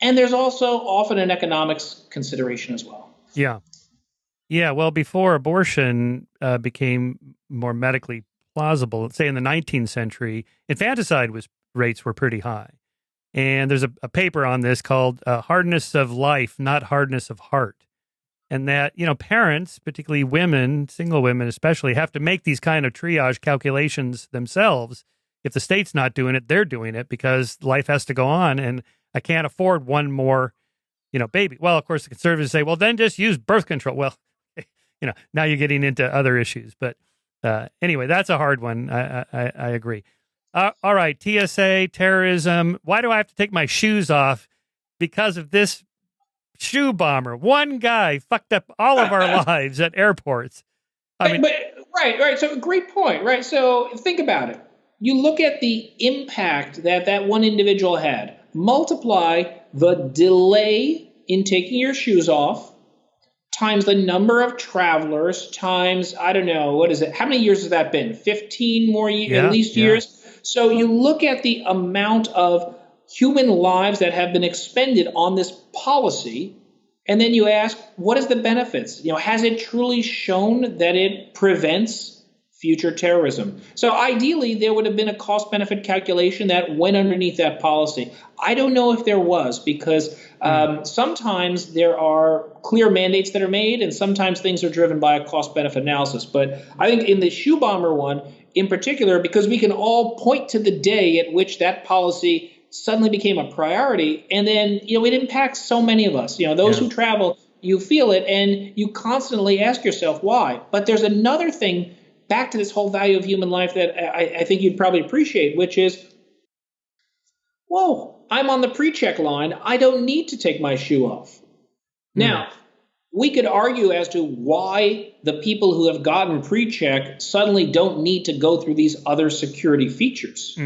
and there's also often an economics consideration as well. Yeah. Yeah, well, before abortion became more medically plausible, let's say in the 19th century, infanticide rates were pretty high. And there's a paper on this called Hardness of Life, Not Hardness of Heart. And that, parents, particularly women, single women especially, have to make these kind of triage calculations themselves. If the state's not doing it, they're doing it because life has to go on. And I can't afford one more, baby. Well, of course, the conservatives say, well, then just use birth control. Well, now you're getting into other issues. But anyway, that's a hard one. I agree. All right, TSA, terrorism. Why do I have to take my shoes off because of this shoe bomber? One guy fucked up all of our lives at airports. Right. So great point, right? So think about it. You look at the impact that one individual had. Multiply the delay in taking your shoes off times the number of travelers times, I don't know, what is it? How many years has that been? 15 more years, at least years? So you look at the amount of human lives that have been expended on this policy, and then you ask, what is the benefits? Has it truly shown that it prevents future terrorism? So ideally, there would have been a cost-benefit calculation that went underneath that policy. I don't know if there was, because sometimes there are clear mandates that are made, and sometimes things are driven by a cost-benefit analysis. But I think in the shoe bomber one, in particular, because we can all point to the day at which that policy suddenly became a priority, and then it impacts so many of us. Those who travel, you feel it, and you constantly ask yourself why. But there's another thing back to this whole value of human life that I think you'd probably appreciate, which is, whoa, I'm on the pre-check line. I don't need to take my shoe off. Now, we could argue as to why the people who have gotten pre-check suddenly don't need to go through these other security features.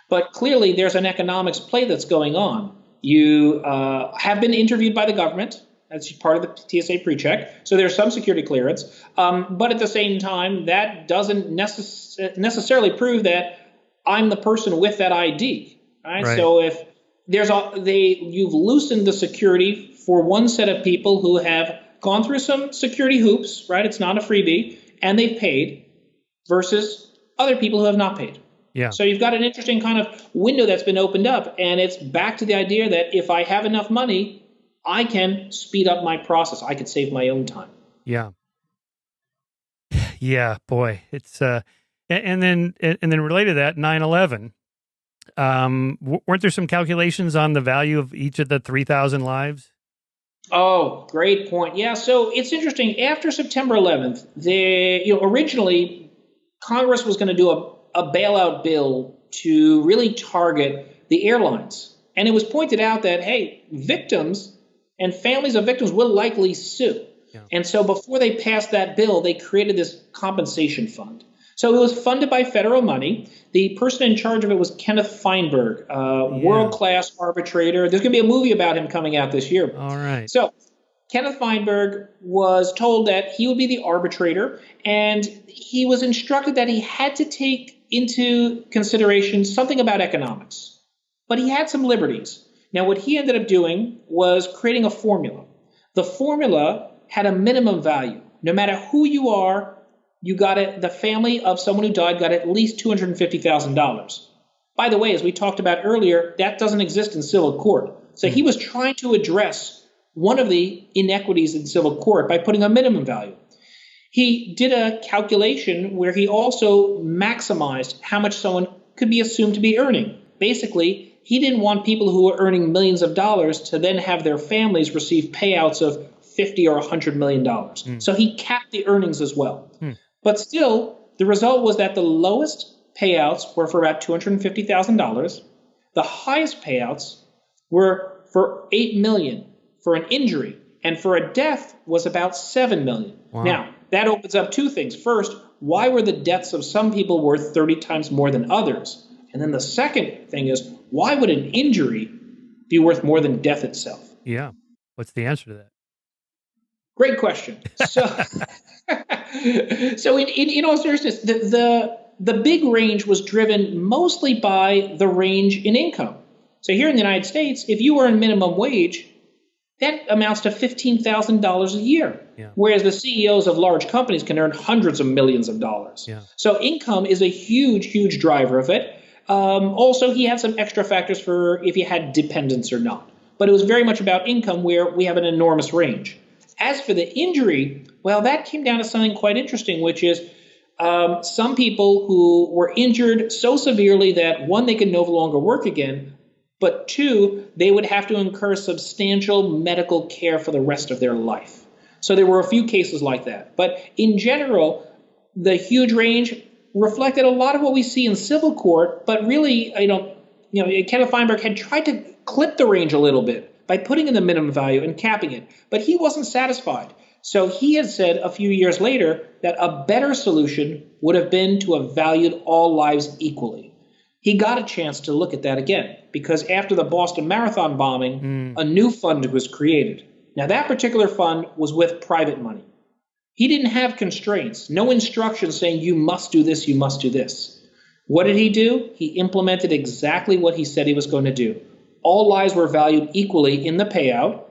But clearly, there's an economics play that's going on. You have been interviewed by the government. That's part of the TSA pre-check. So there's some security clearance. But at the same time, that doesn't necessarily prove that I'm the person with that ID. Right? So if you've loosened the security for one set of people who have gone through some security hoops, right? It's not a freebie, and they've paid, versus other people who have not paid. Yeah. So you've got an interesting kind of window that's been opened up, and it's back to the idea that if I have enough money, I can speed up my process. I could save my own time. Yeah. Yeah, boy, it's And then related to that, 9/11. Weren't there some calculations on the value of each of the 3,000 lives? Oh, great point. Yeah, so it's interesting. After September 11th, originally Congress was going to do a bailout bill to really target the airlines. And it was pointed out that, hey, victims and families of victims will likely sue. Yeah. And so before they passed that bill, they created this compensation fund. So it was funded by federal money. The person in charge of it was Kenneth Feinberg, world-class arbitrator. There's going to be a movie about him coming out this year. All right. So Kenneth Feinberg was told that he would be the arbitrator, and he was instructed that he had to take into consideration something about economics. But he had some liberties. Now, what he ended up doing was creating a formula. The formula had a minimum value. No matter who you are, you got it. The family of someone who died got at least $250,000. By the way, as we talked about earlier, that doesn't exist in civil court. So he was trying to address one of the inequities in civil court by putting a minimum value. He did a calculation where he also maximized how much someone could be assumed to be earning. Basically, he didn't want people who were earning millions of dollars to then have their families receive payouts of $50 or $100 million. So he capped the earnings as well. But still, the result was that the lowest payouts were for about $250,000. The highest payouts were for $8 million for an injury, and for a death was about $7 million. Wow. Now, that opens up two things. First, why were the deaths of some people worth 30 times more than others? And then the second thing is, why would an injury be worth more than death itself? Yeah. What's the answer to that? Great question. So, in all seriousness, the big range was driven mostly by the range in income. So here in the United States, if you earn minimum wage, that amounts to $15,000 a year, whereas the CEOs of large companies can earn hundreds of millions of dollars. Yeah. So income is a huge, huge driver of it. Also, he had some extra factors for if you had dependents or not. But it was very much about income, where we have an enormous range. As for the injury, well, that came down to something quite interesting, which is some people who were injured so severely that, one, they could no longer work again, but two, they would have to incur substantial medical care for the rest of their life. So there were a few cases like that. But in general, the huge range reflected a lot of what we see in civil court, but really, Kenneth Feinberg had tried to clip the range a little bit by putting in the minimum value and capping it, but he wasn't satisfied. So he had said a few years later that a better solution would have been to have valued all lives equally. He got a chance to look at that again, because after the Boston Marathon bombing, a new fund was created. Now, that particular fund was with private money. He didn't have constraints, no instructions saying you must do this, you must do this. What did he do? He implemented exactly what he said he was going to do. All lives were valued equally in the payout,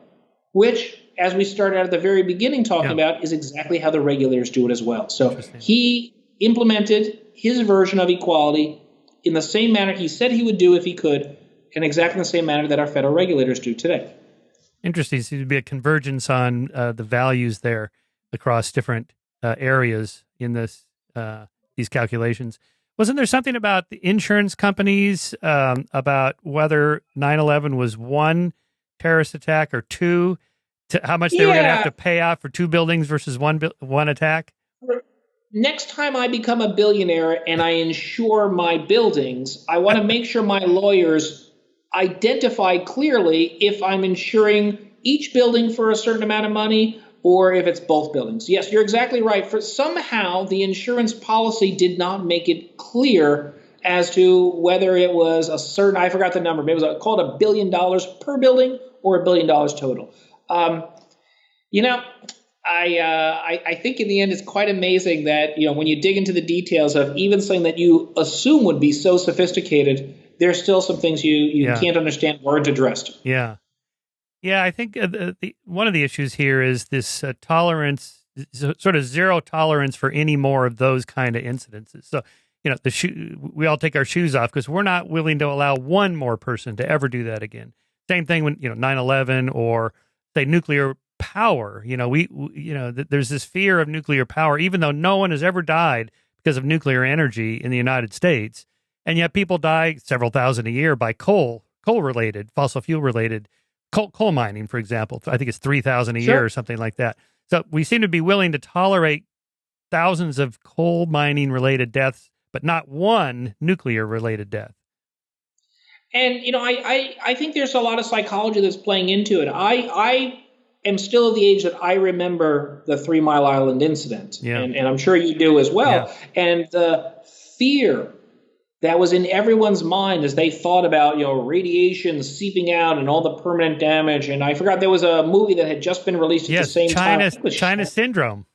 which, as we started out at the very beginning talking about, is exactly how the regulators do it as well. So he implemented his version of equality in the same manner he said he would do if he could, and exactly the same manner that our federal regulators do today. Interesting. Seems to be a convergence on the values there across different areas in these calculations. Wasn't there something about the insurance companies about whether 9/11 was one terrorist attack or two, to how much they were going to have to pay out for two buildings versus one attack? Next time I become a billionaire and I insure my buildings, I want to make sure my lawyers identify clearly if I'm insuring each building for a certain amount of money or if it's both buildings. Yes, you're exactly right. For somehow the insurance policy did not make it clear as to whether it was a certain, I forgot the number, maybe it was called $1 billion per building or $1 billion total. I think in the end it's quite amazing that, when you dig into the details of even something that you assume would be so sophisticated, there's still some things you can't understand weren't addressed. Yeah. Yeah, I think one of the issues here is this tolerance, sort of zero tolerance for any more of those kind of incidences. So, we all take our shoes off because we're not willing to allow one more person to ever do that again. Same thing when 9/11 or say nuclear power. There's this fear of nuclear power, even though no one has ever died because of nuclear energy in the United States. And yet people die several thousand a year by coal-related, fossil fuel-related, coal mining, for example. I think it's 3,000 a year or something like that. So we seem to be willing to tolerate thousands of coal mining-related deaths, but not one nuclear-related death. And, I think there's a lot of psychology that's playing into it. I am still of the age that I remember the 3 Mile Island incident, and I'm sure you do as well. Yeah. And the fear that was in everyone's mind as they thought about, radiation seeping out and all the permanent damage. And I forgot there was a movie that had just been released at the same time. China Syndrome.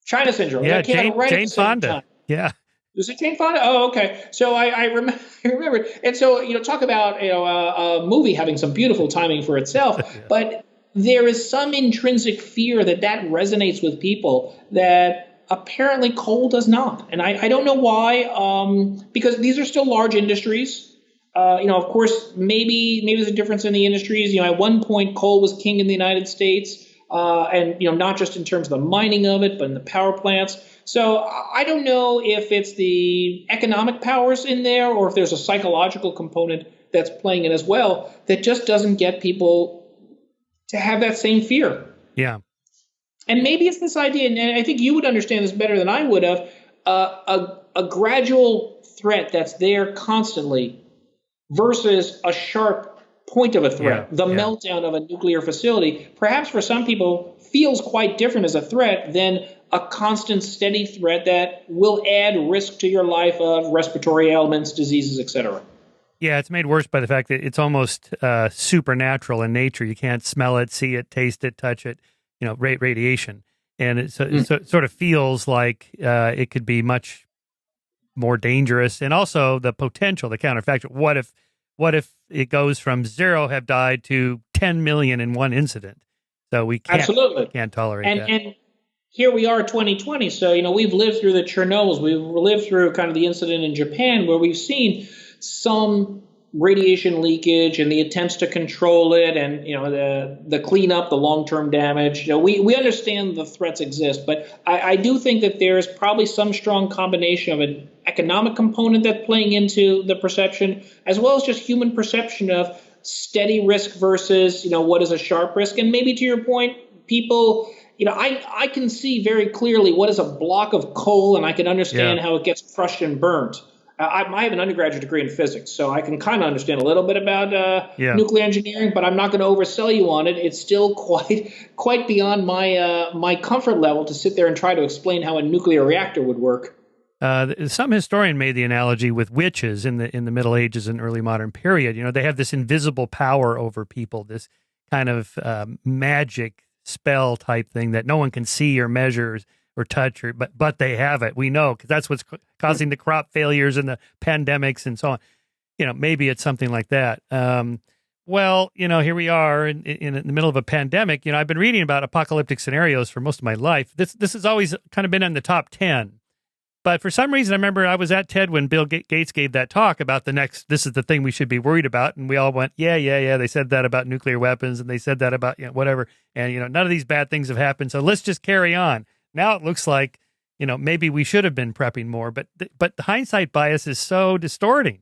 China Syndrome. Yeah, Jane Fonda. Time. Yeah. Was it Jane Fonda? Oh, okay. So I remember. And so, talk about, a movie having some beautiful timing for itself. Yeah. But there is some intrinsic fear that resonates with people that apparently coal does not. And I don't know why, because these are still large industries. Of course, maybe there's a difference in the industries. At one point, coal was king in the United States, and not just in terms of the mining of it, but in the power plants. So I don't know if it's the economic powers in there or if there's a psychological component that's playing it as well that just doesn't get people to have that same fear. Yeah. And maybe it's this idea, and I think you would understand this better than I would have, a gradual threat that's there constantly versus a sharp point of a threat. The meltdown of a nuclear facility, perhaps for some people, feels quite different as a threat than a constant, steady threat that will add risk to your life of respiratory ailments, diseases, etc. Yeah, it's made worse by the fact that it's almost supernatural in nature. You can't smell it, see it, taste it, touch it, radiation. And it sort of feels like it could be much more dangerous. And also the potential, the counterfactual. What if it goes from 0 have died to 10 million in one incident? So we can't tolerate that. And here we are, 2020. So, we've lived through the Chernobyls. We've lived through kind of the incident in Japan where we've seen some radiation leakage and the attempts to control it and, the cleanup, the long-term damage. We understand the threats exist, but I do think that there's probably some strong combination of an economic component that's playing into the perception, as well as just human perception of steady risk versus, what is a sharp risk. And maybe to your point, people, I can see very clearly what is a block of coal, and I can understand how it gets crushed and burnt. I have an undergraduate degree in physics, so I can kind of understand a little bit about nuclear engineering, but I'm not going to oversell you on it. It's still quite beyond my comfort level to sit there and try to explain how a nuclear reactor would work. Some historian made the analogy with witches in the Middle Ages and early modern period. They have this invisible power over people, this kind of magic spell type thing that no one can see or measure or touch, but they have it. We know because that's what's causing the crop failures and the pandemics and so on. Maybe it's something like that. Well, here we are in the middle of a pandemic. I've been reading about apocalyptic scenarios for most of my life. This has always kind of been in the top 10. But for some reason, I remember I was at TED when Bill Gates gave that talk about this is the thing we should be worried about. And we all went, yeah. They said that about nuclear weapons and they said that about whatever. And, none of these bad things have happened. So let's just carry on. Now it looks like, maybe we should have been prepping more. But the hindsight bias is so distorting.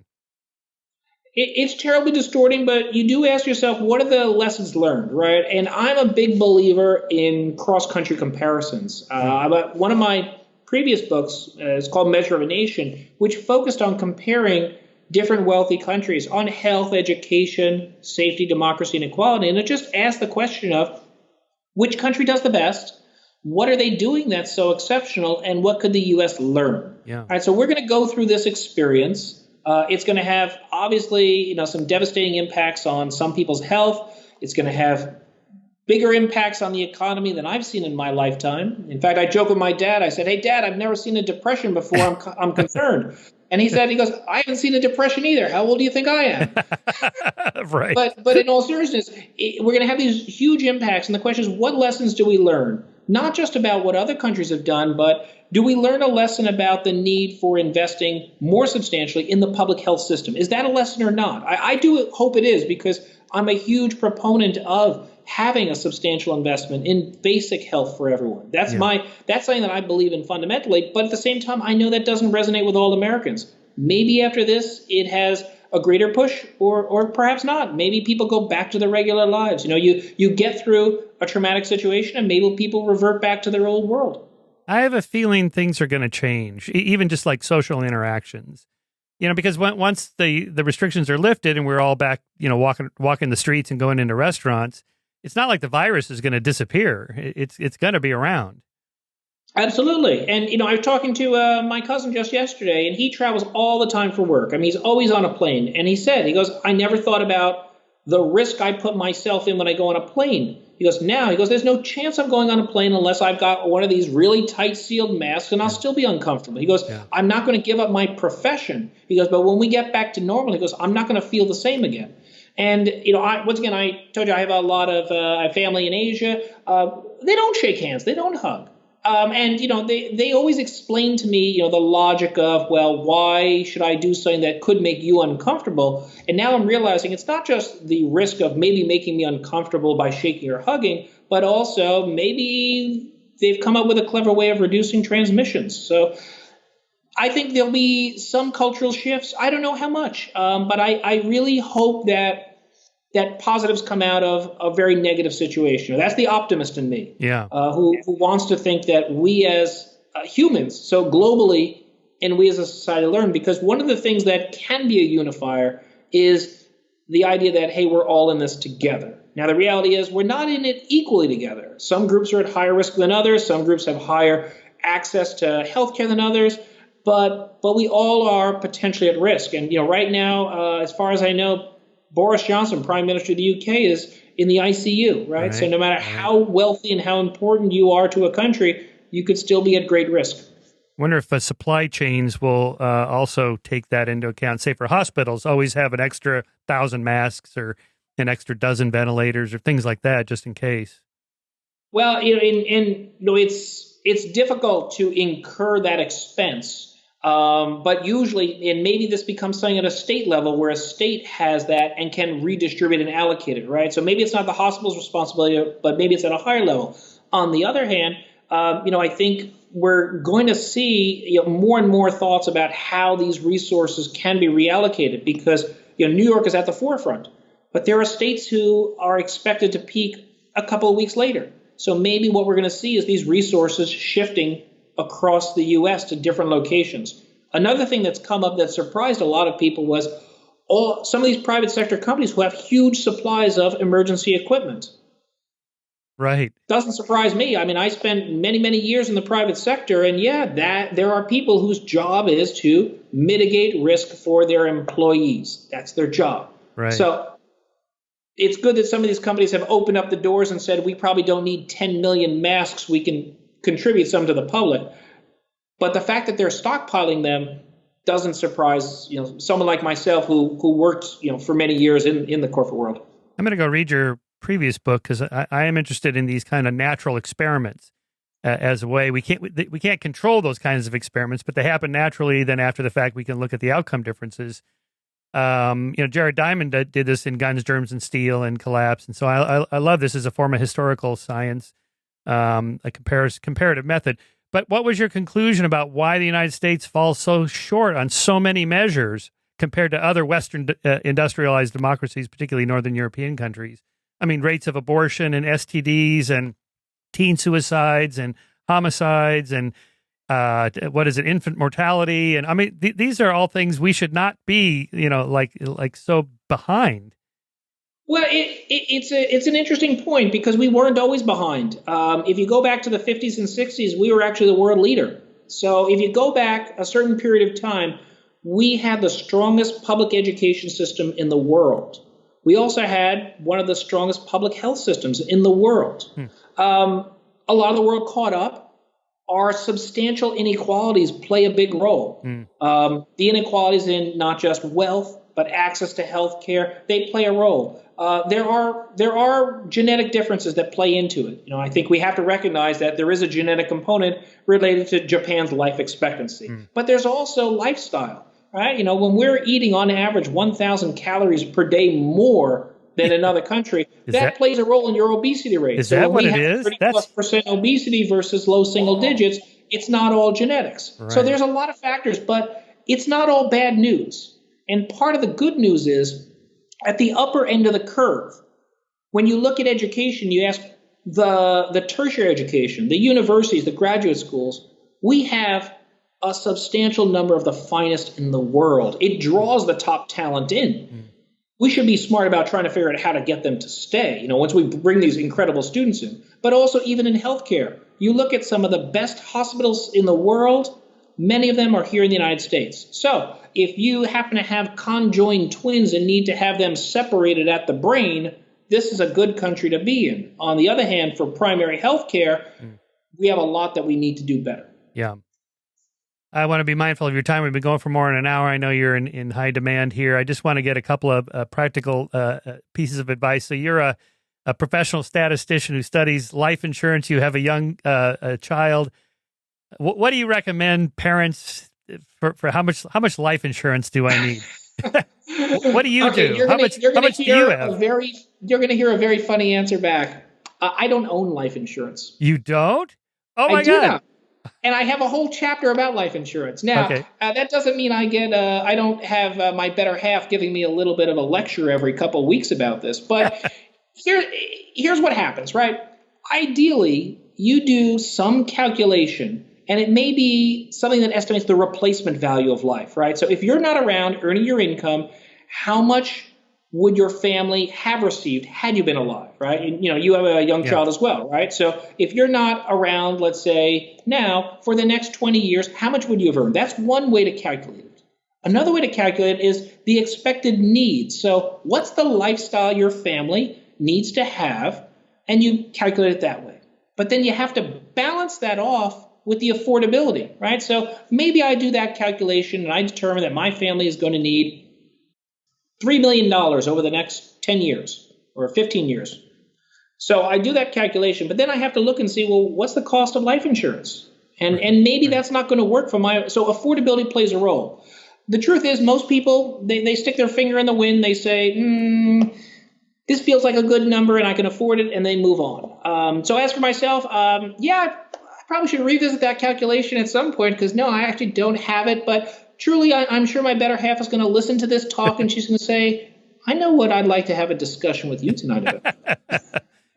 It's terribly distorting, but you do ask yourself, what are the lessons learned, right? And I'm a big believer in cross-country comparisons. One of my previous books is called Measure of a Nation, which focused on comparing different wealthy countries on health, education, safety, democracy, and equality. And it just asked the question of which country does the best, what are they doing that's so exceptional, and what could the U.S. learn? Yeah. All right, so we're going to go through this experience. It's going to have, obviously, some devastating impacts on some people's health. It's going to have bigger impacts on the economy than I've seen in my lifetime. In fact, I joke with my dad. I said, "Hey, Dad, I've never seen a depression before. I'm concerned." And he goes, "I haven't seen a depression either. How old do you think I am?" Right. But in all seriousness, we're going to have these huge impacts. And the question is, what lessons do we learn? Not just about what other countries have done, but do we learn a lesson about the need for investing more substantially in the public health system? Is that a lesson or not? I do hope it is, because I'm a huge proponent of having a substantial investment in basic health for everyone. That's something that I believe in fundamentally, but at the same time, I know that doesn't resonate with all Americans. Maybe after this, it has a greater push, or perhaps not. Maybe people go back to their regular lives. You get through a traumatic situation, and maybe people revert back to their old world. I have a feeling things are going to change, even just like social interactions. Because once the restrictions are lifted and we're all back, walking the streets and going into restaurants, it's not like the virus is going to disappear. It's going to be around. Absolutely. And, I was talking to my cousin just yesterday, and he travels all the time for work. I mean, he's always on a plane. And he goes, I never thought about the risk I put myself in when I go on a plane. He goes, there's no chance I'm going on a plane unless I've got one of these really tight sealed masks, and I'll still be uncomfortable. He goes, I'm not going to give up my profession. He goes, but when we get back to normal, he goes, I'm not going to feel the same again. And, once again, I told you I have a lot of family in Asia. They don't shake hands. They don't hug. And, they always explain to me, the logic of, well, why should I do something that could make you uncomfortable? And now I'm realizing it's not just the risk of maybe making me uncomfortable by shaking or hugging, but also maybe they've come up with a clever way of reducing transmissions. So I think there'll be some cultural shifts. I don't know how much, but I really hope that positives come out of a very negative situation. That's the optimist in me, who wants to think that we as humans, so globally, and we as a society learn, because one of the things that can be a unifier is the idea that, hey, we're all in this together. Now, the reality is we're not in it equally together. Some groups are at higher risk than others. Some groups have higher access to healthcare than others. But we all are potentially at risk. And, right now, as far as I know, Boris Johnson, Prime Minister of the UK, is in the ICU, right? So no matter how wealthy and how important you are to a country, you could still be at great risk. Wonder if supply chains will also take that into account. Say for hospitals, always have an extra 1,000 masks or an extra dozen ventilators or things like that, just in case. Well, it's difficult to incur that expense. But usually, and maybe this becomes something at a state level where a state has that and can redistribute and allocate it, right? So maybe it's not the hospital's responsibility, but maybe it's at a higher level. On the other hand, I think we're going to see more and more thoughts about how these resources can be reallocated, because New York is at the forefront, but there are states who are expected to peak a couple of weeks later. So maybe what we're going to see is these resources shifting across the U.S. to different locations. Another thing that's come up that surprised a lot of people was some of these private sector companies who have huge supplies of emergency equipment. Right. Doesn't surprise me. I mean, I spent many, many years in the private sector, and there are people whose job is to mitigate risk for their employees. That's their job. Right. So it's good that some of these companies have opened up the doors and said, we probably don't need 10 million masks. We can contribute some to the public. But the fact that they're stockpiling them doesn't surprise someone like myself who worked for many years in the corporate world. I'm going to go read your previous book because I am interested in these kind of natural experiments as a way we can't control those kinds of experiments, but they happen naturally. Then after the fact, we can look at the outcome differences. Jared Diamond did this in Guns, Germs, and Steel and Collapse, and so I love this as a form of historical science. A comparative method. But what was your conclusion about why the United States falls so short on so many measures compared to other Western industrialized democracies, particularly Northern European countries? I mean, rates of abortion and STDs and teen suicides and homicides and infant mortality. And I mean, these are all things we should not be, like so behind. Well, it's an interesting point because we weren't always behind. If you go back to the 50s and 60s, we were actually the world leader. So if you go back a certain period of time, we had the strongest public education system in the world. We also had one of the strongest public health systems in the world. A lot of the world caught up. Our substantial inequalities play a big role. The inequalities in not just wealth, but access to health care, they play a role. There are genetic differences that play into it. I think we have to recognize that there is a genetic component related to Japan's life expectancy. But there's also lifestyle, right? When we're eating on average 1,000 calories per day more than another country, that plays a role in your obesity rate. Is So that when what we it have is? 30+% obesity versus low single digits, it's not all genetics. Right. So there's a lot of factors, but it's not all bad news. And part of the good news is at the upper end of the curve, when you look at education, you ask the tertiary education, the universities, the graduate schools, we have a substantial number of the finest in the world. It draws the top talent in. We should be smart about trying to figure out how to get them to stay, once we bring these incredible students in. But also even in healthcare, you look at some of the best hospitals in the world, many of them are here in the United States. So if you happen to have conjoined twins and need to have them separated at the brain, this is a good country to be in. On the other hand, for primary healthcare, we have a lot that we need to do better. Yeah. I want to be mindful of your time. We've been going for more than an hour. I know you're in high demand here. I just want to get a couple of practical pieces of advice. So you're a professional statistician who studies life insurance. You have a young child. What do you recommend parents for how much life insurance do I need? What do you do? How much do you have? You're going to hear a very funny answer back. I don't own life insurance. You don't? Oh my I do God. not. And I have a whole chapter about life insurance. Now, that doesn't mean I don't have my better half giving me a little bit of a lecture every couple of weeks about this. But here's what happens, right? Ideally, you do some calculation, and it may be something that estimates the replacement value of life, right? So if you're not around earning your income, how much would your family have received had you been alive, right? And, you have a young child as well, right? So if you're not around, let's say now, for the next 20 years, how much would you have earned? That's one way to calculate it. Another way to calculate it is the expected needs. So what's the lifestyle your family needs to have? And you calculate it that way. But then you have to balance that off with the affordability, right? So maybe I do that calculation and I determine that my family is going to need $3 million over the next 10 years or 15 years. So I do that calculation, but then I have to look and see, well, what's the cost of life insurance? And maybe that's not going to work for so affordability plays a role. The truth is most people, they stick their finger in the wind. They say, this feels like a good number and I can afford it, and they move on. So as for myself, I probably should revisit that calculation at some point because no, I actually don't have it, but truly, I'm sure my better half is going to listen to this talk and she's going to say, I know what I'd like to have a discussion with you tonight about.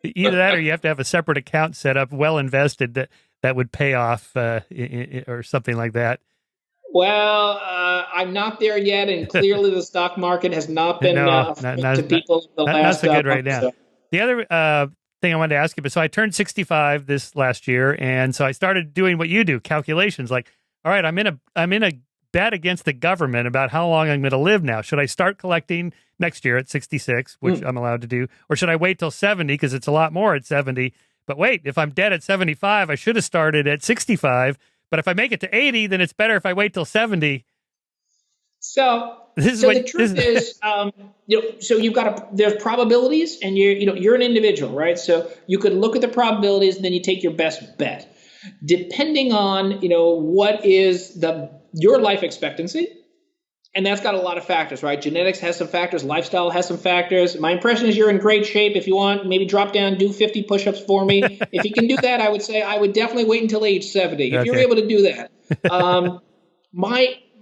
Either that or you have to have a separate account set up, well invested, that would pay off or something like that. Well, I'm not there yet, and clearly the stock market has not been to people the last not so good right month, now. So. The other thing I wanted to ask you, but so I turned 65 this last year, and so I started doing what you do, calculations. Like, all right, I'm in a bet against the government about how long I'm going to live now. Should I start collecting next year at 66, which I'm allowed to do, or should I wait till 70 because it's a lot more at 70? But wait, if I'm dead at 75, I should have started at 65. But if I make it to 80, then it's better if I wait till 70. So the truth is, so you've got there's probabilities, and you're an individual, right? So you could look at the probabilities, and then you take your best bet, depending on what is your life expectancy. And that's got a lot of factors, right? Genetics has some factors. Lifestyle has some factors. My impression is you're in great shape. If you want, maybe drop down, do 50 push-ups for me. If you can do that, I would say I would definitely wait until age 70. If you're able to do that.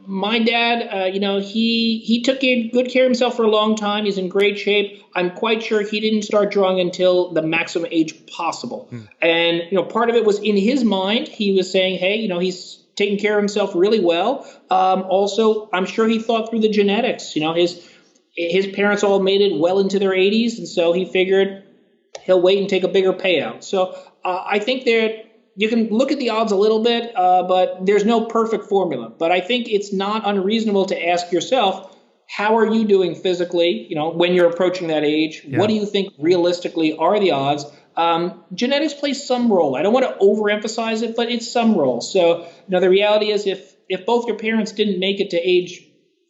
My dad, he took good care of himself for a long time. He's in great shape. I'm quite sure he didn't start drawing until the maximum age possible. And, part of it was in his mind. He was saying, hey, he's taking care of himself really well. Also, I'm sure he thought through the genetics. His parents all made it well into their 80s, and so he figured he'll wait and take a bigger payout. So I think you can look at the odds a little bit, but there's no perfect formula. But I think it's not unreasonable to ask yourself, how are you doing physically, when you're approaching that age? Yeah. What do you think realistically are the odds? Genetics plays some role. I don't want to overemphasize it, but it's some role. So, the reality is if both your parents didn't make it to age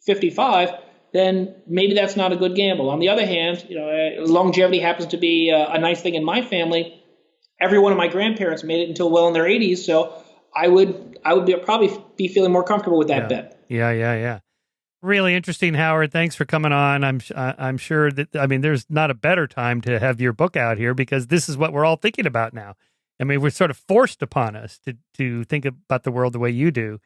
55, then maybe that's not a good gamble. On the other hand, longevity happens to be a nice thing in my family. Every one of my grandparents made it until well in their 80s. So I would probably be feeling more comfortable with that bet. Yeah. Really interesting, Howard. Thanks for coming on. I'm sure that, there's not a better time to have your book out here, because this is what we're all thinking about now. I mean, we're sort of forced upon us to think about the world the way you do.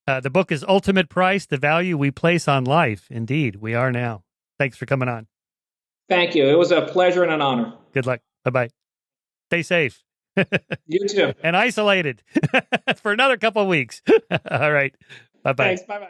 The book is Ultimate Price, The Value We Place on Life. Indeed, we are now. Thanks for coming on. Thank you. It was a pleasure and an honor. Good luck. Bye-bye. Stay safe. You too. And isolated for another couple of weeks. All right. Bye-bye. Thanks. Bye-bye.